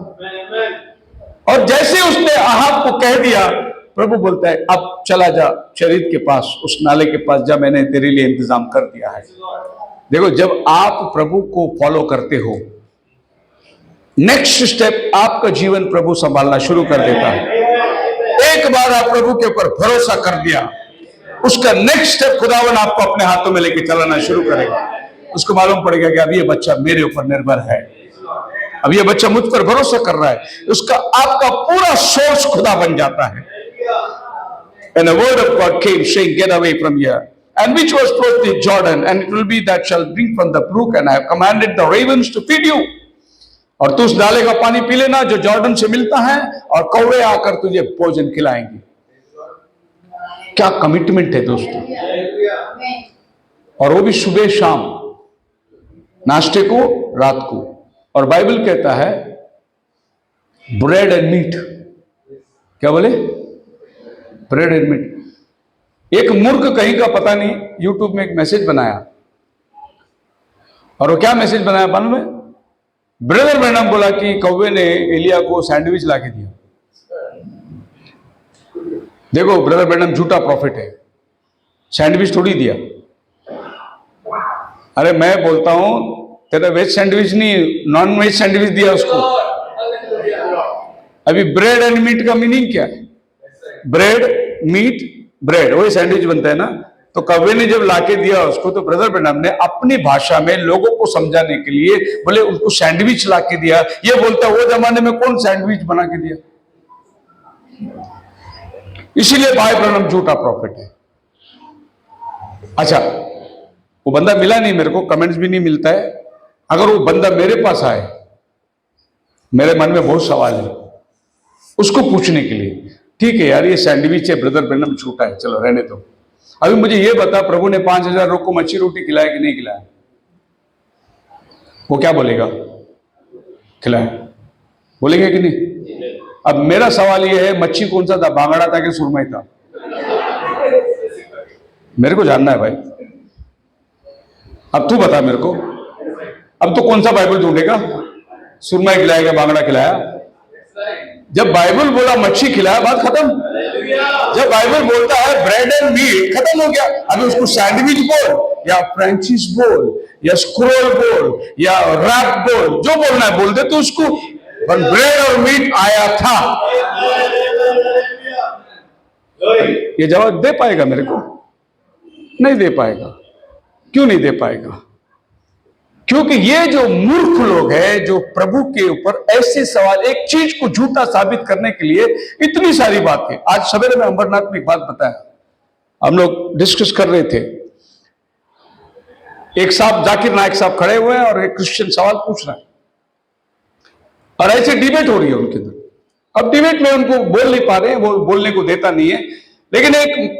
और जैसे उसने आहाब को कह दिया, प्रभु बोलता है अब चला जा चरित के पास, उस नाले के पास जा, मैंने तेरे लिए इंतजाम कर दिया है। देखो, जब आप प्रभु को फॉलो करते हो, नेक्स्ट स्टेप आपका जीवन प्रभु संभालना शुरू कर देता है। एक बार आप प्रभु के ऊपर भरोसा कर दिया, उसका नेक्स्ट स्टेप खुदावन आपको अपने हाथों में लेके चलाना शुरू करेगा। उसको मालूम पड़ेगा कि अब ये बच्चा मेरे ऊपर निर्भर है, अब ये बच्चा मुझ पर भरोसा कर रहा है। उसका आपका पूरा सोर्स खुदा बन जाता है। And the word of God came saying, get away from here. And which was towards the Jordan, and it will be that shall drink from the brook, and I have commanded the ravens to feed you. और तू उस नाले का पानी P लेना जो Jordan से मिलता है, और कौवे आकर तुझे भोजन खिलाएंगे। क्या कमिटमेंट है दोस्तों, और वो भी सुबह शाम, नाश्ते को, रात को। और बाइबल कहता है ब्रेड एंड मीट, क्या बोले, ब्रेड एंड मीट। एक मूर्ख कहीं का पता नहीं यूट्यूब में एक मैसेज बनाया, और वो क्या मैसेज बनाया मालूम है? ब्रदर ब्रैनम बोला कि कौवे ने एलिया को सैंडविच लाके दिया। देखो ब्रदर ब्रैनम झूठा प्रॉफिट है, सैंडविच थोड़ी दिया। अरे मैं बोलता हूं तेरा वेज सैंडविच नहीं, नॉन वेज सैंडविच दिया उसको। अभी ब्रेड एंड मीट का मीनिंग क्या है? ब्रेड, मीट, ब्रेड, वही सैंडविच बनता है ना। तो कौवे ने जब लाके दिया उसको, तो ब्रदर ब्रैनम ने अपनी भाषा में लोगों को समझाने के लिए बोले उनको सैंडविच लाके दिया। ये बोलता है वो जमाने में कौन सैंडविच बना के दिया? इसीलिए भाई ब्रैनम झूठा प्रॉफिट है। अच्छा, वो बंदा मिला नहीं मेरे को, कमेंट्स भी नहीं मिलता है। अगर वो बंदा मेरे पास आए, मेरे मन में बहुत सवाल है उसको पूछने के लिए। ठीक है यार, ये सैंडविच है, ब्रदर ब्रैनम झूठा है, चलो रहने दो। अभी मुझे ये बता, प्रभु ने 5000 लोग को मच्छी रोटी खिलाया कि नहीं खिलाया? वो क्या बोलेगा? खिलाया, बोलेंगे कि नहीं? अब मेरा सवाल ये है, मच्छी कौन सा था, बांगड़ा था कि सुरमई था? मेरे को जानना है भाई। अब तू बता मेरे को। अब तो कौन सा बाइबल ढूंढेगा? सुरमई खिलाएगा, बांगड़ा खिलाया? जब बाइबल बोला मच्छी खिलाया, बात खत्म। जब बाइबल बोलता है ब्रेड एंड मीट, खत्म हो गया। अभी उसको सैंडविच बोल या फ्रेंचिस बोल या स्क्रोल बोल या रैप बोल, जो बोलना है बोल दे तो उसको, पर ब्रेड और मीट आया था। ये जवाब दे पाएगा मेरे को? नहीं दे पाएगा। क्यों नहीं दे पाएगा? क्योंकि ये जो मूर्ख लोग हैं, जो प्रभु के ऊपर ऐसे सवाल, एक चीज को झूठा साबित करने के लिए इतनी सारी बातें। आज सवेरे में अंबरनाथ में एक बात बताया, हम लोग डिस्कस कर रहे थे। एक साहब, जाकिर नायक साहब खड़े हुए हैं और एक क्रिश्चियन सवाल पूछ रहा है, और ऐसे डिबेट हो रही है उनके अंदर। अब डिबेट में उनको बोल नहीं पा रहे हैं, वो बोलने को देता नहीं है, लेकिन एक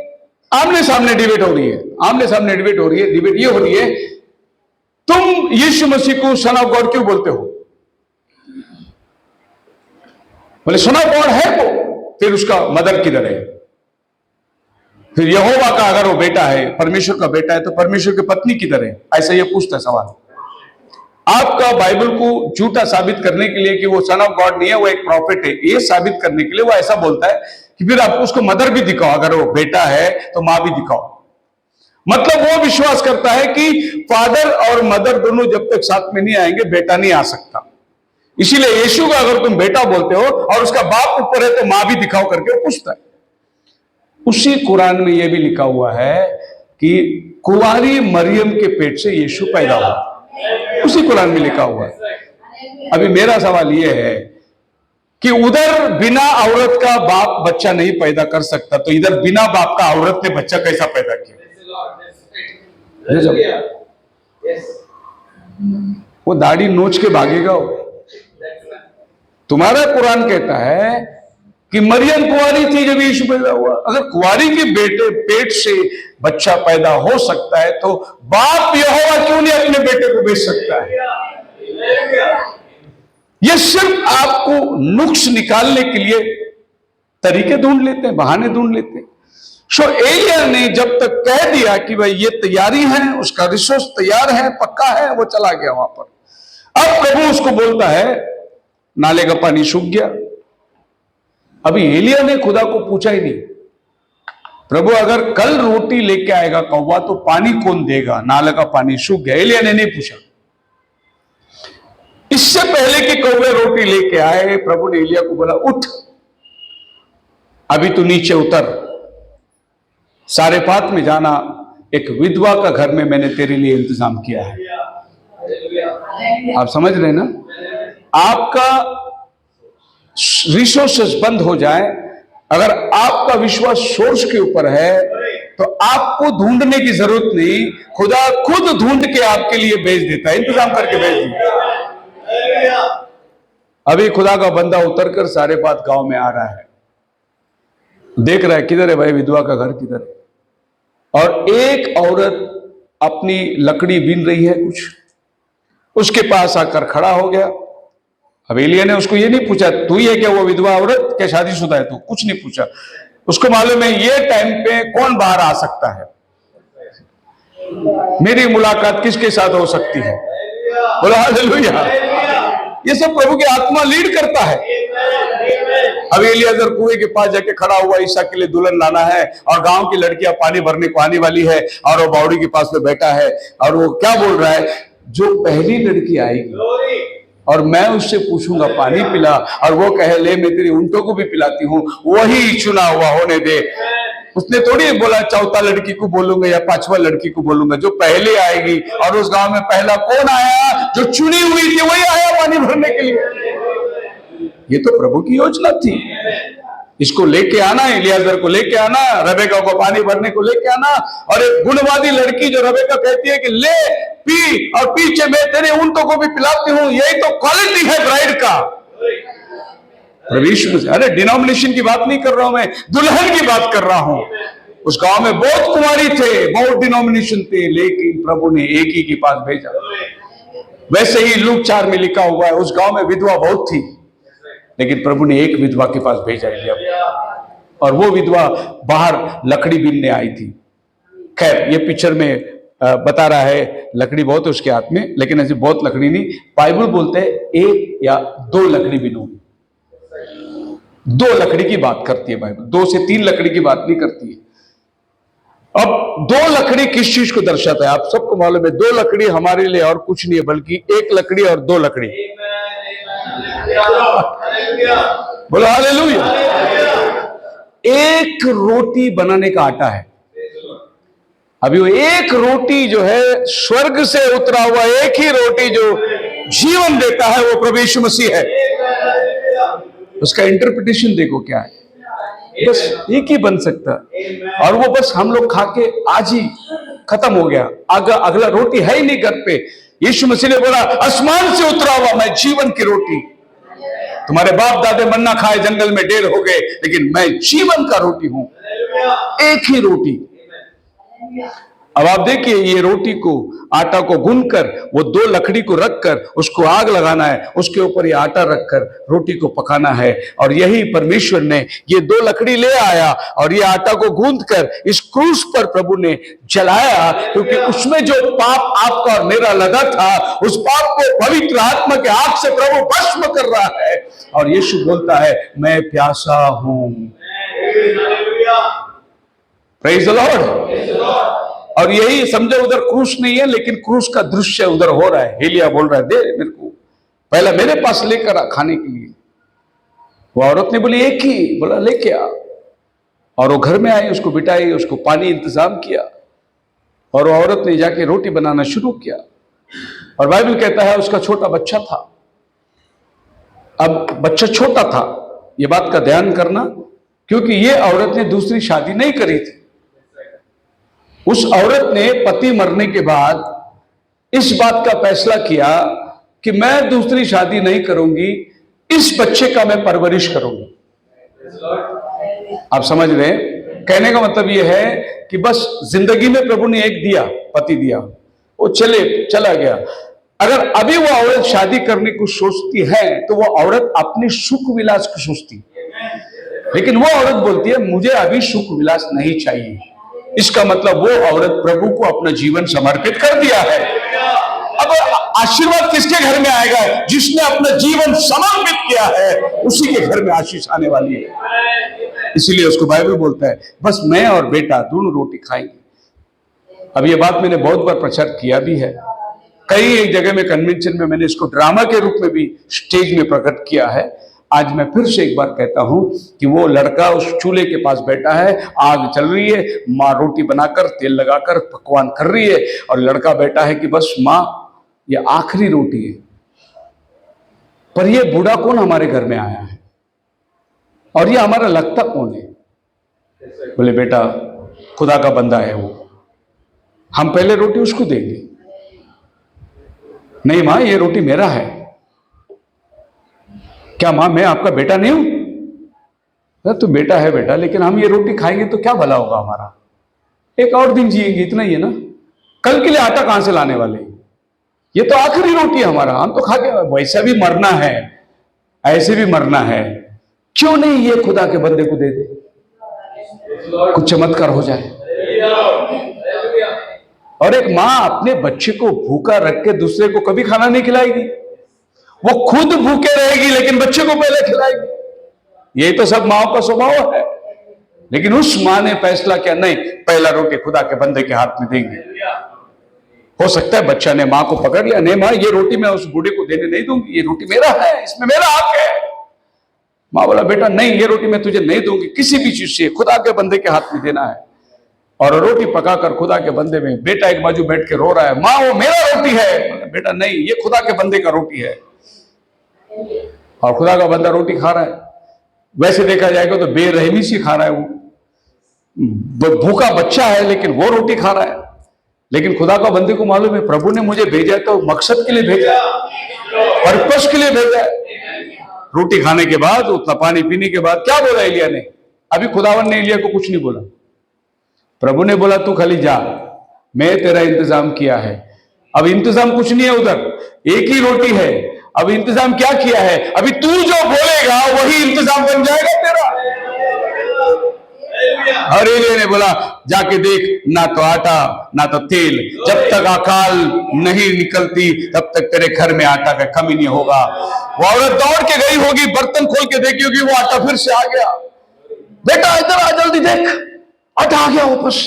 आमने सामने डिबेट हो रही है। आमने सामने डिबेट हो रही है। डिबेट ये हो रही है, तुम यीशु मसीह को सन ऑफ गॉड क्यों बोलते हो? बोले सन ऑफ गॉड है वो, फिर उसका मदर किधर है? फिर यहोवा का अगर वो बेटा है, परमेश्वर का बेटा है, तो परमेश्वर की पत्नी किधर है? ऐसा ये पूछता है सवाल। आपका बाइबल को झूठा साबित करने के लिए कि वो सन ऑफ गॉड नहीं है, वो एक प्रॉफिट है, ये साबित करने के लिए वो ऐसा बोलता है कि फिर आप उसको मदर भी दिखाओ, अगर वो बेटा है तो मां भी दिखाओ। मतलब वो विश्वास करता है कि फादर और मदर दोनों जब तक साथ में नहीं आएंगे, बेटा नहीं आ सकता। इसीलिए यीशु का अगर तुम बेटा बोलते हो और उसका बाप ऊपर है, तो मां भी दिखाओ करके पूछता है। उसी कुरान में यह भी लिखा हुआ है कि कुंवारी मरियम के पेट से यीशु पैदा हुआ, उसी कुरान में लिखा हुआ है। अभी मेरा सवाल यह है कि उधर बिना औरत का बाप बच्चा नहीं पैदा कर सकता, तो इधर बिना बाप का औरत ने बच्चा कैसा पैदा किया? वो दाढ़ी नोच के भागेगा वो। तुम्हारा कुरान कहता है कि मरियम कुंवारी थी जब यीशु पैदा हुआ। अगर कुंवारी के बेटे पेट से बच्चा पैदा हो सकता है, तो बाप यहोवा क्यों नहीं अपने बेटे को भेज सकता है? ये सिर्फ आपको नुक्स निकालने के लिए तरीके ढूंढ लेते हैं, बहाने ढूंढ लेते हैं। सो एलिया ने जब तक कह दिया कि भाई ये तैयारी है, उसका रिसोर्स तैयार है, पक्का है, वो चला गया वहां पर। अब प्रभु उसको बोलता है नाले का पानी सूख गया। अभी एलिया ने खुदा को पूछा ही नहीं, प्रभु अगर कल रोटी लेके आएगा कौवा तो पानी कौन देगा? नाले का पानी सूख गया। एलिया ने नहीं पूछा। इससे पहले कि कौवे रोटी लेके आए, प्रभु ने एलिया को बोला उठ, अभी तू नीचे उतर, सारेफात में जाना, एक विधवा का घर में मैंने तेरे लिए इंतजाम किया है। आप समझ रहे हैं ना? आपका रिसोर्सेस बंद हो जाए, अगर आपका विश्वास सोर्स के ऊपर है, तो आपको ढूंढने की जरूरत नहीं, खुदा खुद ढूंढ के आपके लिए भेज देता है, इंतजाम करके भेज देता है। अभी खुदा का बंदा उतरकर सारे बात गांव में आ रहा है, देख रहा है किधर है भाई विधवा का घर किधर है। और एक औरत अपनी लकड़ी बीन रही है कुछ, उसके पास आकर खड़ा हो गया। अब एलिया ने उसको ये नहीं पूछा तू ही है क्या वो विधवा औरत, क्या शादीशुदा है तू, कुछ नहीं पूछा। उसको मालूम है ये टाइम पे कौन बाहर आ सकता है, मेरी मुलाकात किसके साथ हो सकती है। बोलो हालेलुया। ये सब प्रभु की आत्मा लीड करता है। अब एलियाजर कुएं के पास जाके खड़ा हुआ, ईसा के लिए दुल्हन लाना है और गांव की लड़कियां पानी भरने को आने वाली है और वो बावड़ी के पास में बैठा है और वो क्या बोल रहा है, जो पहली लड़की आएगी और मैं उससे पूछूंगा पानी पिला और वो कहे ले मैं तेरी ऊंटों को भी पिलाती हूं, वही चुना हुआ होने दे। उसने थोड़ी बोला चौथा लड़की को बोलूंगा या पांचवा लड़की को बोलूंगा, जो पहले आएगी। और उस गांव में पहला कौन आया, जो चुनी हुई थी वही आया पानी भरने के लिए। ये तो प्रभु की योजना थी, इसको लेके आना, एलियाजर को लेके आना, रबेका को पानी भरने को लेके आना। और एक गुणवादी लड़की जो रबेका कहती है कि ले पी और पीछे मैं तेरे ऊंटों को भी पिलाती हूं, यही तो क्वालिटी है ब्राइड का। अरे डिनोमिनेशन की बात नहीं कर रहा हूं मैं, दुल्हन की बात कर रहा हूं। उस गांव में बहुत कुमारी थे, बहुत डिनोमिनेशन थे, लेकिन प्रभु ने एक ही के पास भेजा। वैसे ही लूक 4 में लिखा हुआ है, उस गांव में विधवा बहुत थी लेकिन प्रभु ने एक विधवा के पास भेजा एलिया, और वो विधवा बाहर लकड़ी बीनने आई थी। खैर ये पिक्चर में बता रहा है लकड़ी बहुत है उसके हाथ में, लेकिन ऐसी बहुत लकड़ी नहीं। बाइबल बोलते हैं 1 या 2 लकड़ी बिनोगी, 2 लकड़ी की बात करती है बाइबल, 2 से 3 लकड़ी की बात नहीं करती है। अब 2 लकड़ी किस चीज को दर्शाता है, आप सबको मालूम है 2 लकड़ी हमारे लिए और कुछ नहीं है बल्कि 1 लकड़ी और 2 लकड़ी। बोलो हालेलुया। एक रोटी बनाने का आटा है, अभी वो एक रोटी जो है स्वर्ग से उतरा हुआ एक ही रोटी जो जीवन देता है वो प्रभु यीशु मसीह है। उसका इंटरप्रिटेशन देखो क्या है, बस एक ही बन सकता और वो बस हम लोग खा के आज ही खत्म हो गया, अगला रोटी है ही नहीं घर पे। यीशु मसीह ने बोला आसमान से उतरा हुआ मैं जीवन की रोटी, तुम्हारे बाप दादे मन्ना खाए जंगल में ढेर हो गए लेकिन मैं जीवन का रोटी हूं, एक ही रोटी। अब आप देखिए ये रोटी को आटा को गूंथकर वो 2 लकड़ी को रखकर उसको आग लगाना है, उसके ऊपर ये आटा रखकर रोटी को पकाना है। और यही परमेश्वर ने ये 2 लकड़ी ले आया और ये आटा को गूंथकर इस क्रूस पर प्रभु ने जलाया, क्योंकि उसमें जो पाप आपका और मेरा लगा था उस पाप को पवित्र आत्मा के आग से प्रभु भस्म कर रहा है। और यीशु बोलता है मैं प्यासा हूं। Praise the Lord. और यही समझो उधर क्रूस नहीं है लेकिन क्रूस का दृश्य उधर हो रहा है। एलिया बोल रहा है दे मेरे को, पहला मेरे पास लेकर आ खाने के लिए। वो औरत ने बोली एक ही, बोला लेके आ। और वो घर में आई, उसको बिठाई, उसको पानी इंतजाम किया और वो औरत ने जाके रोटी बनाना शुरू किया। और बाइबल कहता है उसका छोटा बच्चा था। अब बच्चा छोटा था, ये बात का ध्यान करना, क्योंकि ये औरत ने दूसरी शादी नहीं करी थी। उस औरत ने पति मरने के बाद इस बात का फैसला किया कि मैं दूसरी शादी नहीं करूंगी, इस बच्चे का मैं परवरिश करूंगी। आप समझ रहे हैं? कहने का मतलब यह है कि बस जिंदगी में प्रभु ने एक दिया, पति दिया, वो चला गया। अगर अभी वो औरत शादी करने को सोचती है तो वो औरत अपनी सुख विलास को सोचती है, लेकिन वो औरत बोलती है मुझे अभी सुख विलास नहीं चाहिए। इसका मतलब वो औरत प्रभु को अपना जीवन समर्पित कर दिया है। अब आशीर्वाद किसके घर में आएगा? जिसने अपना जीवन समर्पित किया है उसी के घर में आशीष आने वाली है। इसीलिए उसको बाइबल बोलता है बस मैं और बेटा दोनों रोटी खाएंगे। अब ये बात मैंने बहुत बार प्रचार किया भी है, कई एक जगह में कन्वेंशन में मैंने इसको ड्रामा के रूप में भी स्टेज में प्रकट किया है। आज मैं फिर से एक बार कहता हूं कि वो लड़का उस चूल्हे के पास बैठा है, आग चल रही है, माँ रोटी बनाकर तेल लगाकर पकवान कर रही है और लड़का बैठा है कि बस माँ ये आखिरी रोटी है। पर ये बूढ़ा कौन हमारे घर में आया है और ये हमारा लगता कौन है? बोले बेटा खुदा का बंदा है वो, हम पहले रोटी उसको देंगे। नहीं माँ ये रोटी मेरा है। क्या माँ मैं आपका बेटा नहीं हूं? तो बेटा है बेटा, लेकिन हम ये रोटी खाएंगे तो क्या भला होगा हमारा, एक और दिन जिएंगे, इतना ही है ना, कल के लिए आटा कहां से लाने वाले? ये तो आखिरी रोटी है हमारा, हम तो खा के वैसा भी मरना है, ऐसे भी मरना है, क्यों नहीं ये खुदा के बंदे को दे दे, कुछ चमत्कार हो जाए। और एक माँ अपने बच्चे को भूखा रख के दूसरे को कभी खाना नहीं खिलाएगी, वो खुद भूखे रहेगी लेकिन बच्चे को पहले खिलाएगी। यही तो सब माओ का स्वभाव है। लेकिन उस माँ ने फैसला किया, नहीं, पहला रोटी खुदा के बंदे के हाथ में देंगे। हो सकता है बच्चा ने माँ को पकड़ लिया, नहीं माँ ये रोटी मैं उस बूढ़े को देने नहीं दूंगी, ये रोटी मेरा है, इसमें मेरा हक है। माँ बोला बेटा नहीं, ये रोटी मैं तुझे नहीं दूंगी, किसी भी चीज से खुदा के बंदे के हाथ में देना है। और रोटी पकाकर खुदा के बंदे में, बेटा एक बाजू बैठ के रो रहा है, माँ वो मेरा रोटी है। बेटा नहीं, ये खुदा के बंदे का रोटी है। और खुदा का बंदा रोटी खा रहा है, वैसे देखा जाएगा तो बेरहमी से खा रहा है, वो भूखा बच्चा है लेकिन वो रोटी खा रहा है। लेकिन खुदा का बंदे को मालूम है प्रभु ने मुझे भेजा है तो मकसद के लिए भेजा है, पर्पस के लिए भेजा है। रोटी खाने के बाद, उतना पानी पीने के बाद क्या बोला एलिया ने? अभी खुदावन ने एलिया को कुछ नहीं बोला, प्रभु ने बोला तू खाली जा, मैं तेरा इंतजाम किया है। अब इंतजाम कुछ नहीं है उधर, एक ही रोटी है। अब इंतजाम क्या किया है? अभी तू जो बोलेगा वही इंतजाम बन जाएगा तेरा। और एलिया ने बोला जाके देख, ना तो आटा ना तो तेल, जब तक अकाल नहीं निकलती तब तक तेरे घर में आटा का कमी नहीं होगा। वो औरत दौड़ के गई होगी, बर्तन खोल के देखी होगी, वो आटा फिर से आ गया। बेटा इधर आ, जल्दी देख, आटा आ गया वापस।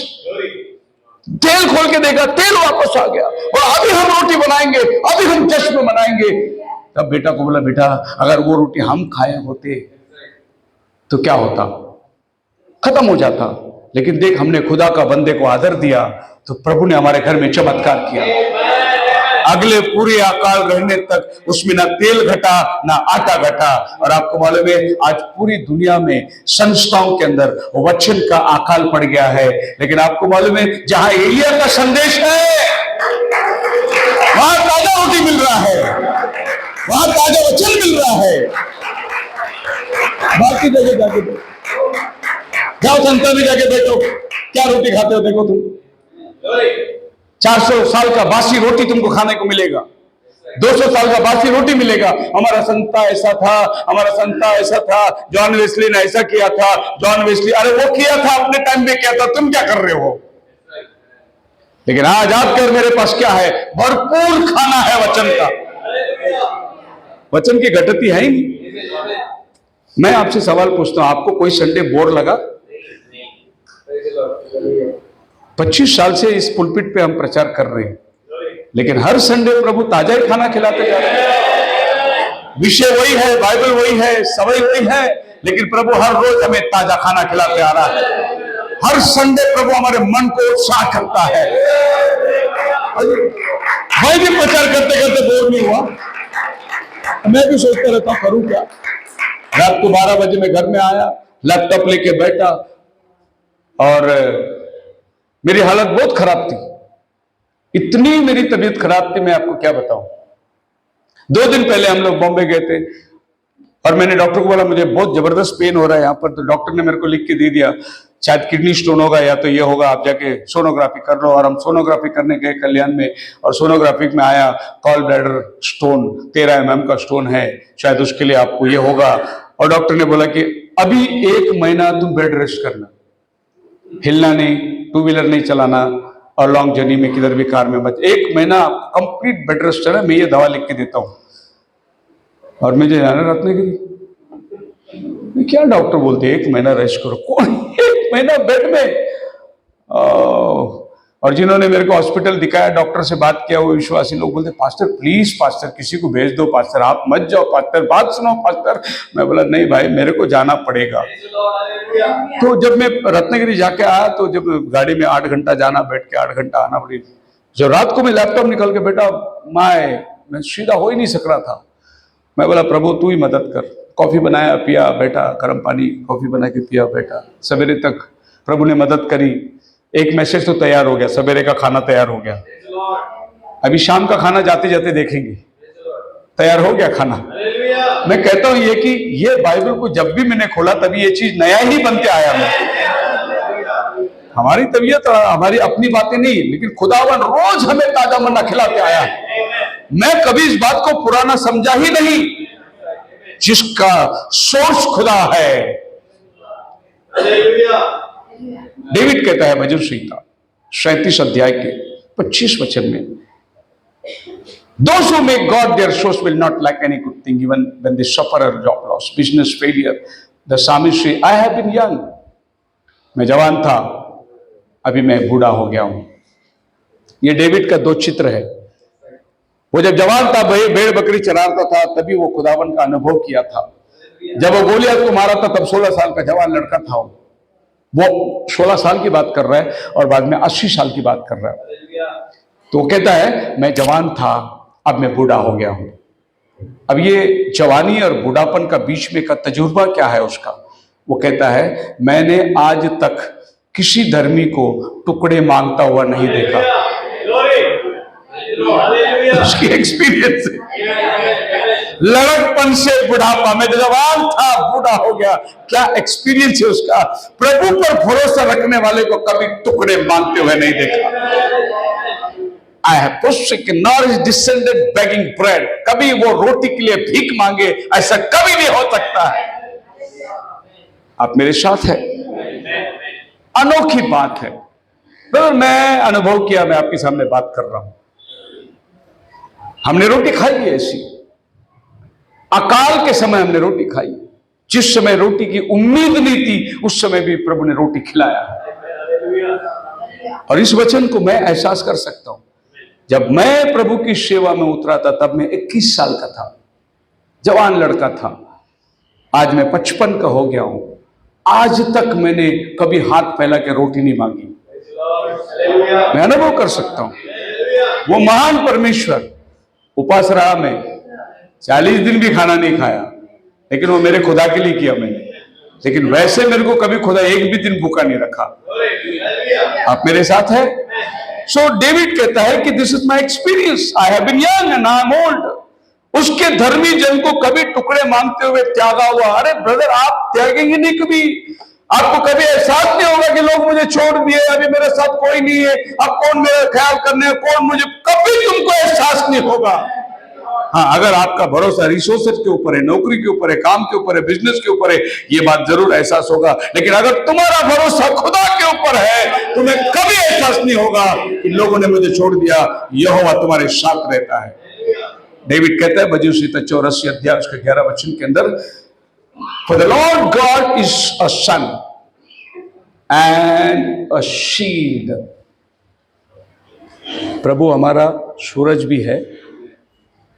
तेल खोल के देखा, तेल वापस आ गया। और अभी हम रोटी बनाएंगे, अभी हम जश्न मनाएंगे। तब बेटा को बोला बेटा अगर वो रोटी हम खाए होते तो क्या होता, खत्म हो जाता। लेकिन देख हमने खुदा का बंदे को आदर दिया तो प्रभु ने हमारे घर में चमत्कार किया। अगले पूरे अकाल रहने तक उसमें ना तेल घटा ना आटा घटा। और आपको मालूम है आज पूरी दुनिया में संस्थाओं के अंदर वचन का अकाल पड़ गया है। लेकिन आपको मालूम है जहां एलिया का संदेश है वहां ताजा रोटी मिल रहा है, वहां ताजा वचन मिल रहा है। बाकी जगह जाके जाओ, संता में जाके बैठो, क्या रोटी खाते हो देखो तुम। 400 साल का बासी रोटी तुमको खाने को मिलेगा, 200 साल का बासी रोटी मिलेगा। हमारा संता ऐसा था, हमारा संता ऐसा था, जॉन वेस्ली ने ऐसा किया था, जॉन वेस्ली, अरे वो किया था अपने टाइम में, क्या था, तुम क्या कर रहे हो। लेकिन आज आपके और मेरे पास क्या है? भरपूर खाना है वचन का। वचन की घटती है ही नहीं। मैं आपसे सवाल पूछता हूं, आपको कोई संडे बोर लगा? 25 साल से इस पुलपिट पे हम प्रचार कर रहे हैं, लेकिन हर संडे प्रभु ताजा ही खाना खिलाते जा रहे हैं। विषय वही है, बाइबल वही है, सवई वही है, लेकिन प्रभु हर रोज हमें ताजा खाना खिलाते आ रहा है। हर संडे प्रभु हमारे मन को उत्साह करता है। मैं भी प्रचार करते करते बोर नहीं हुआ, मैं भी सोचता रहता हूं करूं क्या। रात को 12 बजे मैं घर में आया, लैपटॉप लेके बैठा और मेरी हालत बहुत खराब थी। इतनी मेरी तबीयत खराब थी, मैं आपको क्या बताऊं। 2 दिन पहले हम लोग बॉम्बे गए थे और मैंने डॉक्टर को बोला मुझे बहुत जबरदस्त पेन हो रहा है यहाँ पर। तो डॉक्टर ने मेरे को लिख के दे दिया शायद किडनी स्टोन होगा या तो ये होगा, आप जाके सोनोग्राफी कर लो। और हम सोनोग्राफी करने गए कल्याण में, और सोनोग्राफी में आया कॉल ब्लैडर स्टोन, 13 mm का स्टोन है, शायद उसके लिए आपको ये होगा। और डॉक्टर ने बोला कि अभी 1 महीना तुम बेड रेस्ट करना, हिलना नहीं, 2 व्हीलर नहीं चलाना, और लॉन्ग जर्नी में किधर भी कार में मत। 1 महीना कंप्लीट बेड रेस्ट है, मैं ये दवा लिख के देता हूँ। और मुझे जाना रत्नागिरी, क्या डॉक्टर बोलते 1 महीना रेस्ट करो, कौन 1 महीना बेड में। और जिन्होंने मेरे को हॉस्पिटल दिखाया, डॉक्टर से बात किया, वो विश्वासी लोग बोलते पास्टर प्लीज पास्टर किसी को भेज दो, पास्टर आप मत जाओ, पास्टर बात सुनो पास्टर। मैं बोला नहीं भाई मेरे को जाना पड़ेगा। तो जब मैं रत्नागिरी जाके आया तो जब गाड़ी में 8 घंटा जाना, बैठ के 8 घंटा आना पड़ी। जो रात को मैं लैपटॉप निकल के बेटा मैं सीधा हो ही नहीं सक रहा था। मैं बोला प्रभु तू ही मदद कर। कॉफी बनाया, पिया, बैठा, गर्म पानी कॉफी बना के पिया, बैठा। सवेरे तक प्रभु ने मदद करी। एक मैसेज तो तैयार हो गया, सवेरे का खाना तैयार हो गया। अभी शाम का खाना जाते जाते देखेंगे, तैयार हो गया खाना। मैं कहता हूं ये कि ये बाइबल को जब भी मैंने खोला तभी ये चीज नया ही बन के आया मैं। हमारी तबीयत हमारी अपनी बातें नहीं, लेकिन खुदावन रोज हमें ताजा मन्ना खिलाते आया। मैं कभी इस बात को पुराना समझा ही नहीं। जिसका सोर्स खुदा है। डेविड कहता है भजन संहिता 37 अध्याय के 25 वचन में, Those who make God their source will not lack any good thing, even when they suffer a job loss, business failure. The psalmist say, I have been young. मैं जवान था, अभी मैं बूढ़ा हो गया हूं। ये डेविड का 2 चित्र है। वो जब जवान था, भेड़ बकरी चराता था, तभी वो खुदावन का अनुभव किया था। जब वो गोलियत को मारा था, तब 16 साल का जवान लड़का था। वो 16 साल की बात कर रहा है और बाद में 80 साल की बात कर रहा है। तो वो कहता है मैं जवान था, अब मैं बूढ़ा हो गया हूं। अब ये जवानी और बूढ़ापन का बीच में का तजुर्बा क्या है उसका? वो कहता है मैंने आज तक किसी धर्मी को टुकड़े मांगता हुआ नहीं देखा। उसकी एक्सपीरियंस लड़कपन से बुढ़ापा में, जवान था बूढ़ा हो गया, क्या एक्सपीरियंस है उसका। प्रभु पर भरोसा रखने वाले को कभी टुकड़े मांगते हुए नहीं देखा। I have forsaken nor is descended begging bread. कभी वो रोटी के लिए भीख मांगे, ऐसा कभी नहीं हो सकता है। आप मेरे साथ हैं? अनोखी बात है। तो मैं अनुभव किया, मैं आपके सामने बात कर रहा हूं। हमने रोटी खाई है ऐसी, अकाल के समय हमने रोटी खाई। जिस समय रोटी की उम्मीद नहीं थी, उस समय भी प्रभु ने रोटी खिलाया। और इस वचन को मैं एहसास कर सकता हूं। जब मैं प्रभु की सेवा में उतरा था, तब मैं 21 साल का था, जवान लड़का था। आज मैं 55 का हो गया हूं। आज तक मैंने कभी हाथ फैला के रोटी नहीं मांगी। मैं अनुभव कर सकता हूं वो महान परमेश्वर। उपास रहा मैं, 40 दिन भी खाना नहीं खाया, लेकिन वो मेरे खुदा के लिए किया मैंने। लेकिन वैसे मेरे को कभी खुदा एक भी दिन भूखा नहीं रखा। आप मेरे साथ है? सो डेविड कहता है कि this is my experience, I have been young and I am old. उसके धर्मी जन को कभी टुकड़े मांगते हुए त्यागा हुआ। अरे ब्रदर, आप त्यागेंगे नहीं कभी। आपको कभी एहसास नहीं होगा कि लोग मुझे छोड़ दिए, अभी मेरे साथ कोई नहीं है, अब कौन मेरा ख्याल करने, कौन मुझे, कभी तुमको एहसास नहीं होगा। हाँ, अगर आपका भरोसा रिसोर्सेज के ऊपर है, नौकरी के ऊपर है, काम के ऊपर है, बिजनेस के ऊपर है, ये बात जरूर एहसास होगा। लेकिन अगर तुम्हारा भरोसा खुदा के ऊपर है, तुम्हें कभी एहसास नहीं होगा कि लोगों ने मुझे छोड़ दिया। यहोवा तुम्हारे साथ रहता है। डेविड कहता है भजन संहिता 84 अध्याय उसके 11 वचन के अंदर, for the Lord God is a sun and a shield. प्रभु हमारा सूरज भी है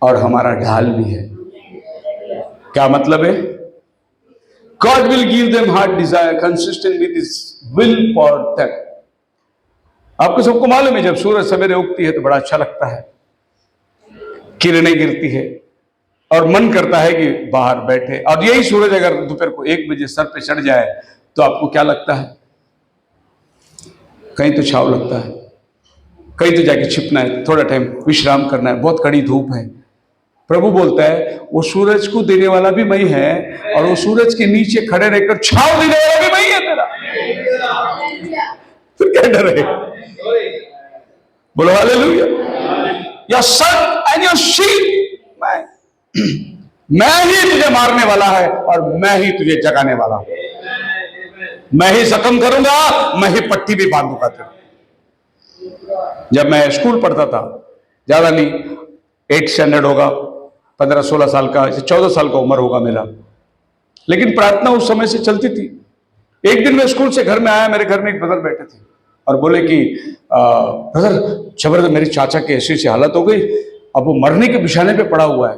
और हमारा ढाल भी है। क्या मतलब है? God will give them heart desire consistent with His will for them. आपको सबको मालूम है, जब सूरज सवेरे उगती है तो बड़ा अच्छा लगता है, किरणें गिरती है और मन करता है कि बाहर बैठे। और यही सूरज अगर दोपहर को 1 बजे सर पे चढ़ जाए तो आपको क्या लगता है? कहीं तो छाव लगता है, कहीं तो जाके छिपना है, थोड़ा टाइम विश्राम करना है, बहुत कड़ी धूप है। प्रभु बोलता है वो सूरज को देने वाला भी मैं है और वो सूरज के नीचे खड़े रहकर छाव देने वाला भी मैं है तेरा। फिर क्या डर है? बोलो hallelujah. Your son and your shield, मैं ही तुझे मारने वाला है और मैं ही तुझे जगाने वाला हूं। मैं ही जख्म करूंगा, मैं ही पट्टी भी बांधूंगा तेरे। जब मैं स्कूल पढ़ता था, ज्यादा नहीं, 8th स्टैंडर्ड होगा, 15-16 साल का, 14 साल का उम्र होगा मेरा, लेकिन प्रार्थना उस समय से चलती थी। एक दिन मैं स्कूल से घर में आया, मेरे घर में एक ब्रदर बैठे थे और बोले कि ब्रदर जबरदस्त मेरी चाचा की ऐसी ऐसी हालत हो गई, अब वो मरने के बिछाने पे पड़ा हुआ है।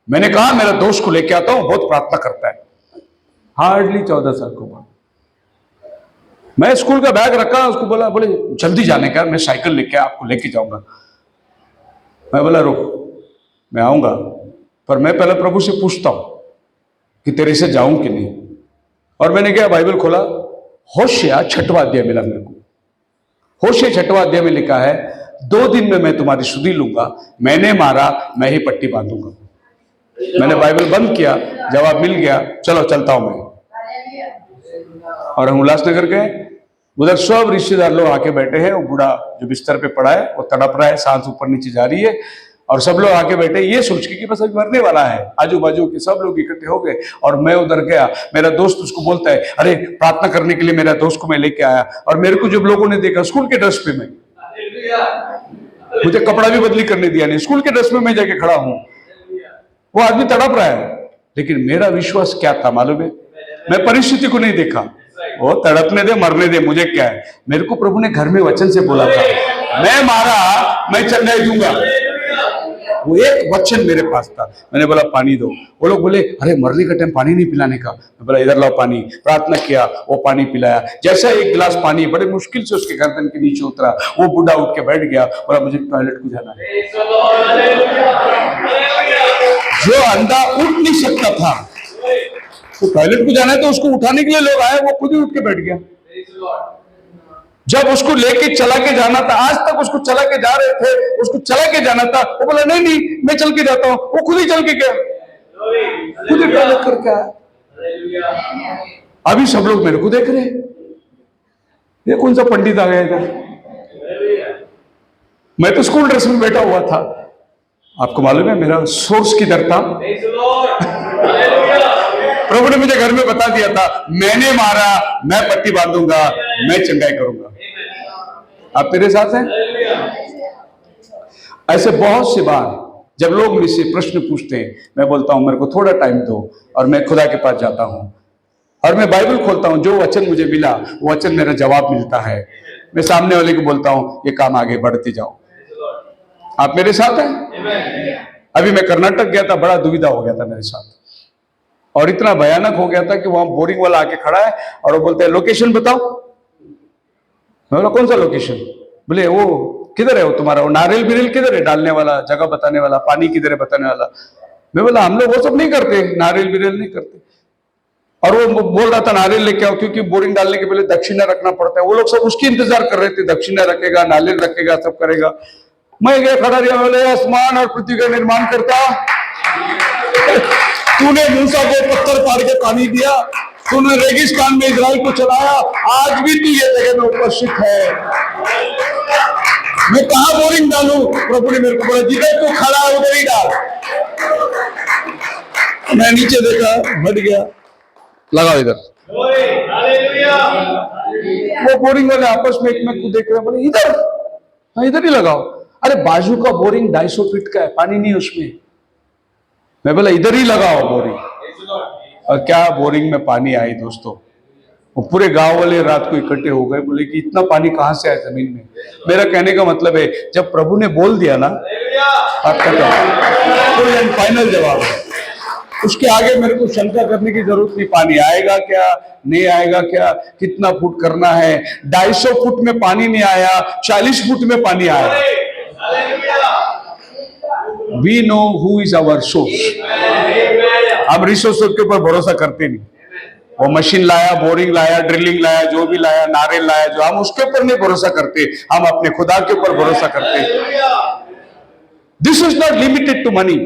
मैंने कहा मेरा दोस्त को लेके आता हूं, बहुत प्रार्थना करता है। हार्डली 14 साल को हुआ। मैं स्कूल का बैग रखा, उसको बोला, बोले जल्दी जाने का, मैं साइकिल लेके आपको लेके जाऊंगा। मैं बोला रुक, मैं आऊंगा, पर मैं पहले प्रभु से पूछता हूं कि तेरे से जाऊं कि नहीं। और मैंने क्या, बाइबल खोला, होशिया 6वां अध्याय मिला मेरे को। होशिया 6वां अध्याय में लिखा है 2 दिन में मैं तुम्हारी सुधि लूंगा, मैंने मारा मैं ही पट्टी बांधूंगा। मैंने बाइबल बंद किया, जवाब मिल गया, चलो चलता हूं मैं। और हम उल्लासनगर गए, उधर सब रिश्तेदार लोग आके बैठे हैं। वो बूढ़ा जो बिस्तर पे पड़ा है वो तड़प रहा है, सांस ऊपर नीचे जा रही है, और सब लोग आके बैठे ये सोच के कि बस अभी मरने वाला है। आजू बाजू के सब लोग इकट्ठे हो गए और मैं उधर गया। मेरा दोस्त उसको बोलता है, अरे प्रार्थना करने के लिए मेरा दोस्त को मैं लेके आया। और मेरे को जब लोगों ने देखा स्कूल के ड्रेस पे, मैं मुझे कपड़ा भी बदली करने दिया नहीं, स्कूल के ड्रेस में मैं जाके खड़ा हूं। वो आदमी तड़प रहा है, लेकिन मेरा विश्वास क्या था मालूम है? मैं परिस्थिति को नहीं देखा, वो तड़पने दे मरने दे, मुझे क्या है। मेरे को प्रभु ने घर में वचन से बोला था, मैं मारा मैं चंगाई दूंगा। वो एक वचन मेरे पास था। मैंने बोला पानी दो। वो लोग बोले अरे मरने का टाइम पानी नहीं पिलाने का। मैं बोला इधर लाओ पानी। प्रार्थना किया, वो पानी पिलाया। जैसा एक गिलास पानी बड़े मुश्किल से उसके गर्दन के नीचे उतरा, वो बूढ़ा उठ के बैठ गया, बोला मुझे टॉयलेट को जाना है। जो अंधा उठ नहीं सकता था, तो टॉयलेट को जाना है तो उसको उठाने के लिए लोग आए, वो खुद ही उठ के बैठ गया। जब उसको लेके चला के जाना था, आज तक उसको चला के जा रहे थे, उसको चला के जाना था, वो बोला नहीं नहीं मैं चल के जाता हूं। वो खुद ही चल के गया, खुद ही टॉयलेट करके आया। अभी सब लोग मेरे को देख रहे हैं, ये कौन सा पंडित आ गया इधर। मैं तो स्कूल ड्रेस में बैठा हुआ था। आपको मालूम है मेरा सोर्स किधर था? प्रभु ने मुझे घर में बता दिया था, मैंने मारा, मैं पट्टी बांधूंगा, मैं चंगाई करूंगा। आप मेरे साथ हैं? ऐसे बहुत सी बार जब लोग मुझसे प्रश्न पूछते हैं, मैं बोलता हूं मेरे को थोड़ा टाइम दो, और मैं खुदा के पास जाता हूं और मैं बाइबल खोलता हूं। जो वचन मुझे मिला वो वचन मेरा जवाब मिलता है। मैं सामने वाले को बोलता हूं ये काम आगे बढ़ते जाओ। आप मेरे साथ हैं? अभी मैं कर्नाटक गया था, बड़ा दुविधा हो गया था मेरे साथ, और इतना भयानक हो गया था कि वहां बोरिंग वाला आके खड़ा है और वो बोलते हैं लोकेशन बताओ। मैं बोला कौन सा लोकेशन? बोले वो किधर है, वो तुम्हारा वो नारियल बिरियल किधर है डालने वाला, जगह बताने वाला, पानी किधर है बताने वाला। मैं बोला हम लोग वो सब नहीं करते, नारियल बिरियल नहीं करते। और वो बोल रहा था नारियल लेके आओ, क्योंकि बोरिंग डालने के पहले दक्षिणा रखना पड़ता है। वो लोग सब उसकी इंतजार कर रहे थे, दक्षिणा रखेगा, नारियल रखेगा, सब करेगा। मैं गया खड़ा रहा, बोले आसमान और पृथ्वी का निर्माण करता, तूने मूसा को पत्थर फाड़ के पानी दिया, तूने रेगिस्तान में इजराइल को चलाया, आज भी तू ये जगह में उपस्थित है। मैं कहां बोरिंग डालूं? प्रभु ने मेरे को बोला जिधर तू खड़ा है उधर ही डाल। मैं नीचे देखा, हट गया, लगाओ इधर। वो बोरिंग वाले आपस में एक में को देख रहे, बोले इधर, हाँ इधर ही लगाओ। अरे बाजू का बोरिंग 250 फीट का है, पानी नहीं उसमें। मैं बोला इधर ही लगाओ बोरिंग। और क्या बोरिंग में पानी आई दोस्तों। वो पूरे गांव वाले रात को इकट्ठे हो गए, बोले कि इतना पानी कहां से आया जमीन में। मेरा कहने का मतलब है जब प्रभु ने बोल दिया ना, आपका फुल एंड फाइनल जवाब है। उसके आगे मेरे को शंका करने की जरूरत नहीं, पानी आएगा क्या नहीं आएगा क्या, कितना फुट करना है। 250 फुट में पानी नहीं आया, 40 फुट में पानी आया। We know who is our source. हम रिसोर्स के ऊपर भरोसा करते नहीं। वो मशीन लाया, बोरिंग लाया, ड्रिलिंग लाया, जो भी लाया, नारियल लाया, जो हम उसके ऊपर नहीं भरोसा करते, हम अपने खुदा के ऊपर भरोसा करते। This is not limited to money.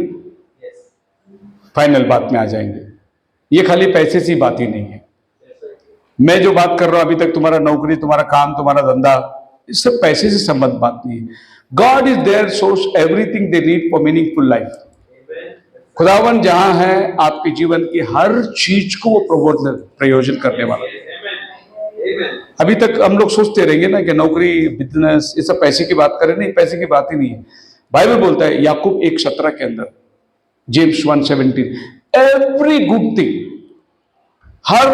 Final बात में आ जाएंगे, ये खाली पैसे से बात ही नहीं है। मैं जो बात कर रहा हूं अभी तक, तुम्हारा नौकरी, तुम्हारा काम, तुम्हारा धंधा, इस सब पैसे से संबंध बात नहीं है। God is their source everything they need for meaningful life. खुदावन जहां है आपके जीवन की हर चीज को वो प्रयोजन करने वाला है। अभी तक हम लोग सोचते रहेंगे ना कि नौकरी, बिजनेस, ये सब पैसे की बात करें, नहीं, पैसे की बात ही नहीं है। बाइबल बोलता है याकूब 1:17 के अंदर, जेम्स 1:17, एवरी गुड थिंग, हर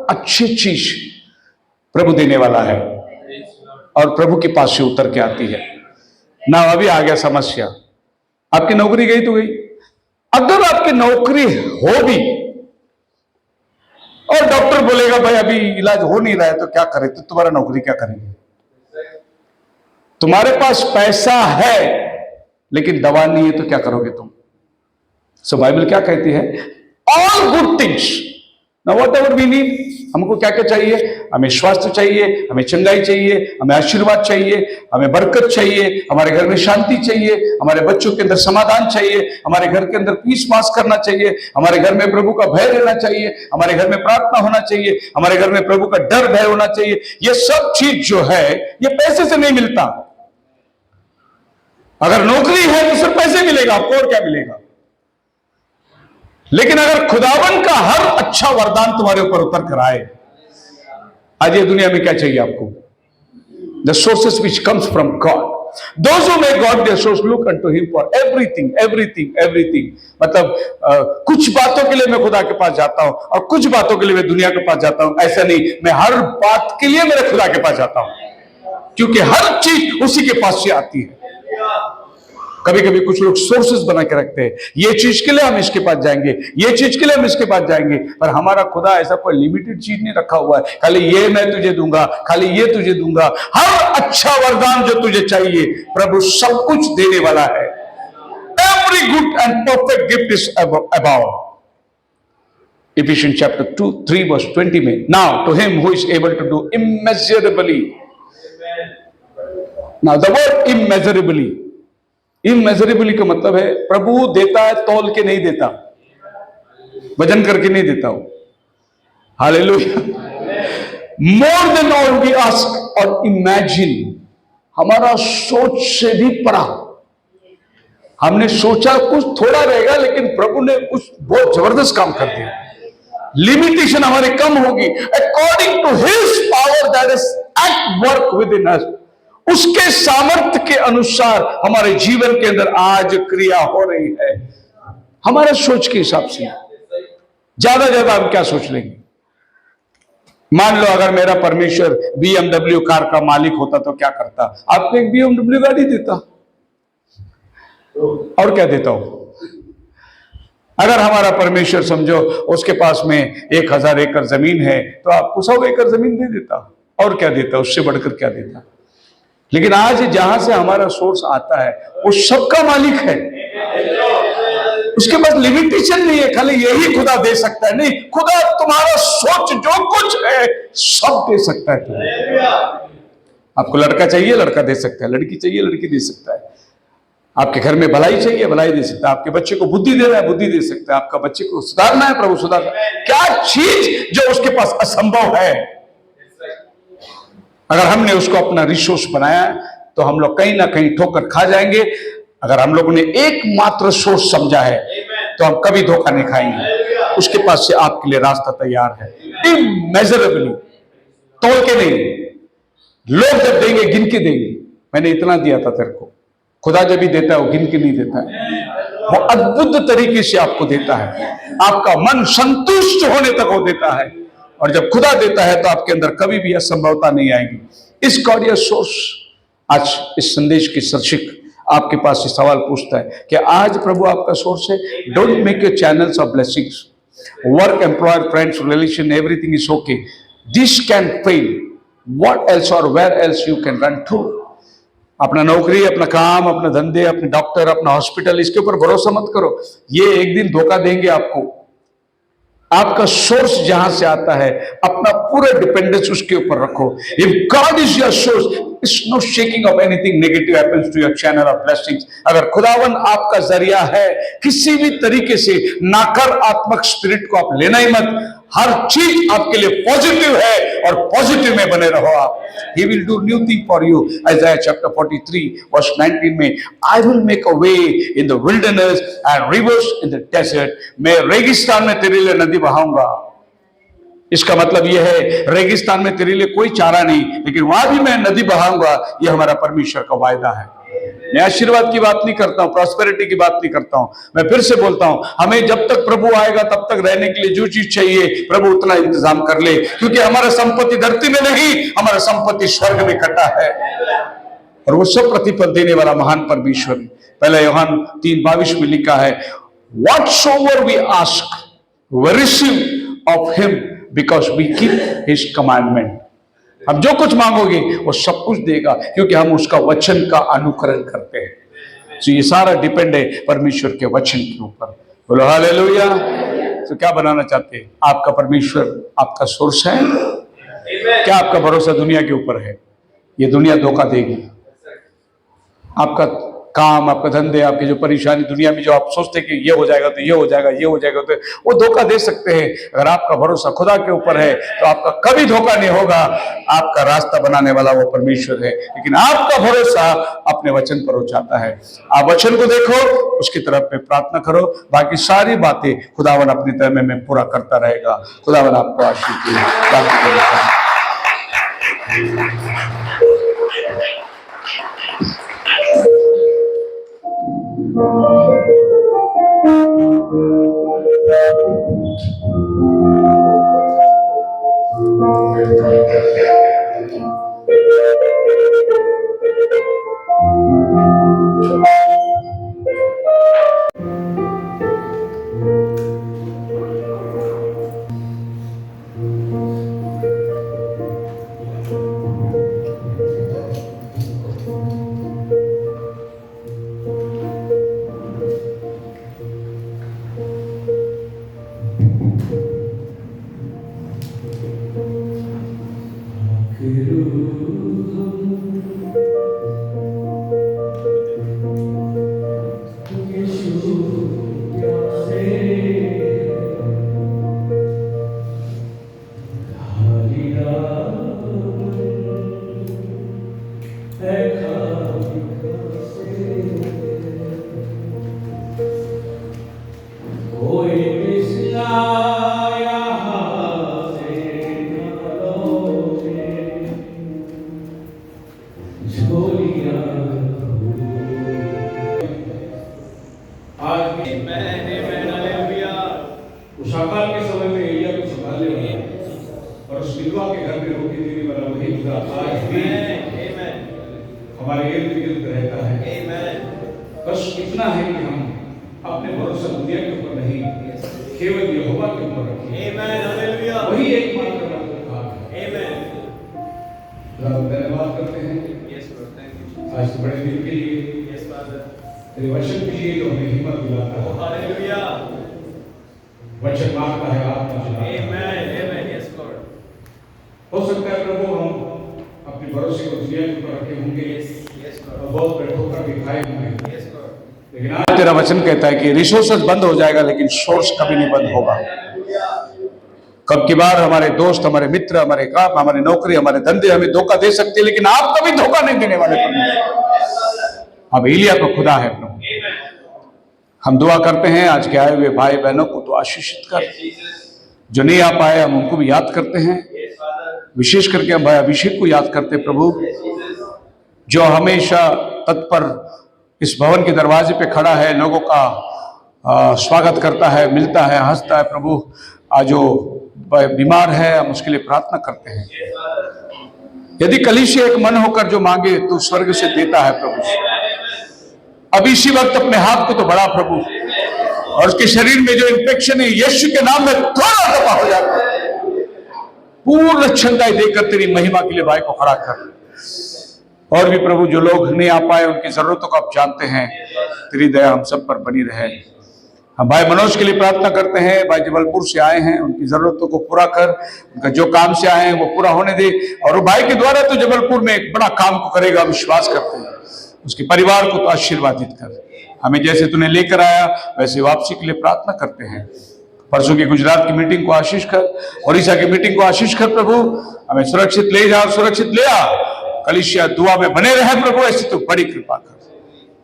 अच्छी चीज प्रभु देने वाला है और प्रभु के पास से उतर के आती है ना। अभी आ गया समस्या, आपकी नौकरी गई तो गई। अगर आपकी नौकरी हो भी और डॉक्टर बोलेगा भाई अभी इलाज हो नहीं रहा है तो क्या करें, तो तुम्हारा नौकरी क्या करेंगे? तुम्हारे पास पैसा है लेकिन दवा नहीं है तो क्या करोगे तुम? सो बाइबल क्या कहती है? All good things Now whatever we need, हमको क्या क्या चाहिए? हमें स्वास्थ्य चाहिए, हमें चंगाई चाहिए, हमें आशीर्वाद चाहिए, हमें बरकत चाहिए, हमारे घर में शांति चाहिए, हमारे बच्चों के अंदर समाधान चाहिए, हमारे घर के अंदर पीस पास करना चाहिए, हमारे घर में प्रभु का भय रहना चाहिए, हमारे घर में प्रार्थना होना चाहिए, हमारे घर में प्रभु का डर भय होना चाहिए। ये सब चीज जो है ये पैसे से नहीं मिलता। अगर नौकरी है तो सिर्फ पैसे मिलेगा, आपको और क्या मिलेगा? लेकिन अगर खुदावन का हर अच्छा वरदान तुम्हारे ऊपर उतर कर आए, आज ये दुनिया में क्या चाहिए आपको? The sources which comes from God, those who make God their source look unto him for everything everything everything. मतलब कुछ बातों के लिए मैं खुदा के पास जाता हूं और कुछ बातों के लिए मैं दुनिया के पास जाता हूं, ऐसा नहीं। मैं हर बात के लिए मेरे खुदा के पास जाता हूं, क्योंकि हर चीज उसी के पास से आती है। कभी कभी कुछ लोग सोर्सेस बना के रखते हैं, ये चीज के लिए हम इसके पास जाएंगे, ये चीज के लिए हम इसके पास जाएंगे, पर हमारा खुदा ऐसा कोई लिमिटेड चीज नहीं रखा हुआ है, खाली ये मैं तुझे दूंगा, खाली ये तुझे दूंगा। हर अच्छा वरदान जो तुझे चाहिए प्रभु सब कुछ देने वाला है। Every good and perfect gift is about. Ephesians chapter 2:3 verse 20 में, now to him who is able to do immeasurably, now the word immeasurably, immeasurably का मतलब है प्रभु देता है, तौल के नहीं देता, वजन करके नहीं देता वो। Hallelujah. More than all we ask or imagine, हमारा सोच से भी परा। हमने सोचा कुछ थोड़ा रहेगा, लेकिन प्रभु ने कुछ बहुत जबरदस्त काम कर दिया। लिमिटेशन हमारे कम होगी। According to his power that is at work within us, उसके सामर्थ्य के अनुसार हमारे जीवन के अंदर आज क्रिया हो रही है। हमारे सोच के हिसाब से ज्यादा हम क्या सोच लेंगे? मान लो अगर मेरा परमेश्वर BMW कार का मालिक होता तो क्या करता? आपको एक BMW गाड़ी देता, और क्या देता हो? अगर हमारा परमेश्वर समझो उसके पास में 1000 एकड़ जमीन है तो आपको 100 एकड़ जमीन दे देता, और क्या देता? उससे बढ़कर क्या देता? लेकिन आज जहां से हमारा सोर्स आता है वो सबका मालिक है, उसके पास लिमिटेशन नहीं है, खाली यही खुदा दे सकता है। नहीं, खुदा तुम्हारा सोच जो कुछ है सब दे सकता है। आपको लड़का चाहिए, लड़का दे सकता है, लड़की चाहिए, लड़की दे सकता है, आपके घर में भलाई चाहिए, भलाई दे सकता है, आपके बच्चे को बुद्धि देना है, बुद्धि दे सकता है, आपका बच्चे को सुधारना है, प्रभु सुधारना। क्या चीज जो उसके पास असंभव है, अगर हमने उसको अपना रिसोर्स बनाया तो हम लोग कहीं ना कहीं ठोकर खा जाएंगे। अगर हम लोगों ने एकमात्र सोर्स समझा है तो हम कभी धोखा नहीं खाएंगे। उसके पास से आपके लिए रास्ता तैयार है, इमेजरेबली, तोल के नहीं। लोग जब देंगे गिन के देंगे, मैंने इतना दिया था तेरे को। खुदा जब भी देता है वो गिन के नहीं देता है, वो अद्भुत तरीके से आपको देता है, आपका मन संतुष्ट होने तक वो देता है। और जब खुदा देता है तो आपके अंदर कभी भी असंभवता नहीं आएगी। इस गॉड योर सोर्स। आज इस संदेश की शीर्षक आपके पास से सवाल पूछता है कि आज प्रभु आपका सोर्स है। Don't make your channels of blessings, work, employer, friends, relation, everything is okay, this can fail, what else और where else you can run to. अपना नौकरी, अपना काम, अपने धंधे, अपने डॉक्टर, अपना हॉस्पिटल, इसके ऊपर भरोसा मत करो, ये एक दिन धोखा देंगे आपको। आपका सोर्स जहां से आता है अपना पूरा डिपेंडेंस उसके ऊपर रखो। If God is your source, it's no shaking of anything negative happens to your channel of blessings. अगर खुदावन आपका जरिया है, किसी भी तरीके से नकारात्मक स्पिरिट को आप लेना ही मत। हर चीज आपके लिए पॉजिटिव है और पॉजिटिव में बने रहो आप। He will do new thing for you. Isaiah chapter 43 verse 19 में, I will make a way in the wilderness and rivers in the desert. मैं रेगिस्तान में तेरे लिए नदी बहाऊंगा। इसका मतलब यह है रेगिस्तान में तेरे लिए कोई चारा नहीं, लेकिन वहां भी मैं नदी बहाऊंगा। यह हमारा परमेश्वर का वायदा है। मैं आशीर्वाद की बात नहीं करता हूं, प्रॉस्पेरिटी की बात नहीं करता हूं। मैं फिर से बोलता हूं, हमें जब तक प्रभु आएगा तब तक रहने के लिए जो चीज चाहिए प्रभु उतना इंतजाम कर ले, क्योंकि हमारा संपत्ति धरती में नहीं, हमारा संपत्ति स्वर्ग में कटा है और वो सब प्रतिफल देने वाला महान परमेश्वर है। पहले यूहन्ना 3:22 में लिखा है, whatsoever we ask we receive of him because we keep his commandment. हम जो कुछ मांगोगे वो सब कुछ देगा, क्योंकि हम उसका वचन का अनुकरण करते हैं। तो ये सारा डिपेंड है परमेश्वर के वचन के ऊपर। बोलो हालेलुया। तो क्या बनाना चाहते हैं? आपका परमेश्वर आपका सोर्स है? क्या आपका भरोसा दुनिया के ऊपर है? ये दुनिया धोखा देगी। आपका काम, आपका धंधे, आपकी जो परेशानी दुनिया में जो आप सोचते कि ये हो जाएगा तो ये हो जाएगा, ये हो जाएगा तो वो धोखा दे सकते हैं। अगर आपका भरोसा खुदा के ऊपर है तो आपका कभी धोखा नहीं होगा। आपका रास्ता बनाने वाला वो परमेश्वर है, लेकिन आपका भरोसा अपने वचन पर हो जाता है। आप वचन को देखो, उसकी तरफ में प्रार्थना करो, बाकी सारी बातें खुदावन अपने तय में पूरा करता रहेगा। खुदावन आपको आशीष दे। उस अकाल के समय में एलिया को संभालने वाला और उस विधवा के घर में रोटी देने वाला वही खुदा आज भी हमारे इर्द गिर्द रहता है। बस इतना है कि हम अपने भरोसा दुनिया के ऊपर नहीं, केवल यहोवा के ऊपर रखें। वही एकमात्र है। धन्यवाद करते हैं आज बड़े दिन के लिए। तेरे वचन के लिए जो हमें हिम्मत दिलाता है, वचन मांगता है आत्मा चलाता है। हो सकता है प्रभु हम अपने भरोसे को दुनिया के ऊपर रखे होंगे और बहुत बड़े ठोकर भी खाए होंगे, लेकिन आज तेरा वचन कहता है कि रिसोर्सेस बंद हो जाएगा लेकिन सोर्स कभी नहीं बंद होगा। कब की बार हमारे दोस्त, हमारे मित्र, हमारे काम, हमारे नौकरी, हमारे धंधे हमें धोखा दे सकते हैं, लेकिन आप कभी धोखा नहीं देने वाले परमेश्वर। अब एलिया को खुदा है प्रभु। हम दुआ करते हैं आज के आए हुए भाई बहनों को तो आशीषित कर, जो नहीं आ पाए हम उनको भी याद करते हैं। विशेष करके हम भाई अभिषेक को याद करते हैं प्रभु, जो हमेशा तत्पर इस भवन के दरवाजे पे खड़ा है, लोगों का स्वागत करता है, मिलता है, हंसता है प्रभु। आज जो बीमार है हम उसके लिए प्रार्थना करते हैं। यदि कलीसिया एक मन होकर जो मांगे तो स्वर्ग से देता है प्रभु। अब इसी वक्त अपने हाथ को तो बढ़ा प्रभु, और उसके शरीर में जो इंफेक्शन है यीशु के नाम में थोड़ा दफा हो जाता है। पूर्ण क्षमता देकर तेरी महिमा के लिए भाई को खड़ा कर। और भी प्रभु जो लोग नहीं आ पाए उनकी जरूरतों को आप जानते हैं, तेरी दया हम सब पर बनी रहे। हम भाई मनोज के लिए प्रार्थना करते हैं, भाई जबलपुर से आए हैं, उनकी जरूरतों को पूरा कर, उनका जो काम से आए हैं वो पूरा होने दे। और वो भाई के द्वारा तो जबलपुर में एक बड़ा काम को करेगा, विश्वास करते हैं। उसके परिवार को तो आशीर्वादित कर, हमें जैसे तूने लेकर आया वैसे वापसी के लिए प्रार्थना करते हैं। परसों की गुजरात की मीटिंग को आशीष कर, ओडिशा की मीटिंग को आशीष कर प्रभु। हमें सुरक्षित ले जा, सुरक्षित ले आ। कलीसिया दुआ में बने रहे प्रभु, ऐसी तो बड़ी कृपा कर।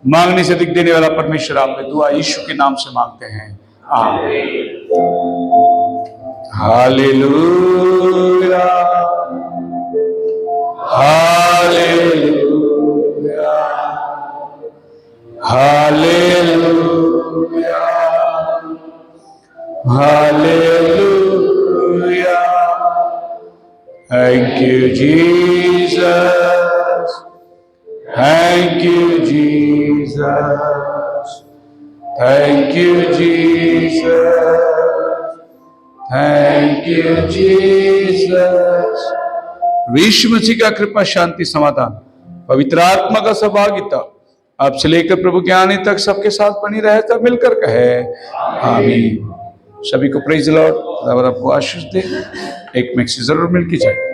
मांगने से अधिक देने वाला परमेश्वर, आपने दुआ यीशु के नाम से मांगते हैं, आमीन। Hallelujah, hallelujah, hallelujah, hallelujah. Thank you, Jesus. Thank you, Jesus. Thank you, Jesus. Thank you, Jesus. यीशु मसीह का कृपा, शांति, समाधान, पवित्र आत्मा का सहभागिता आप से लेकर प्रभु के आने तक सबके साथ बनी रहे, तब मिलकर कहे आमीन। सभी को प्रेज लॉर्ड, खुदावंद आपको आशीष दे। एक मिक्सी जरूर मिल की जाए।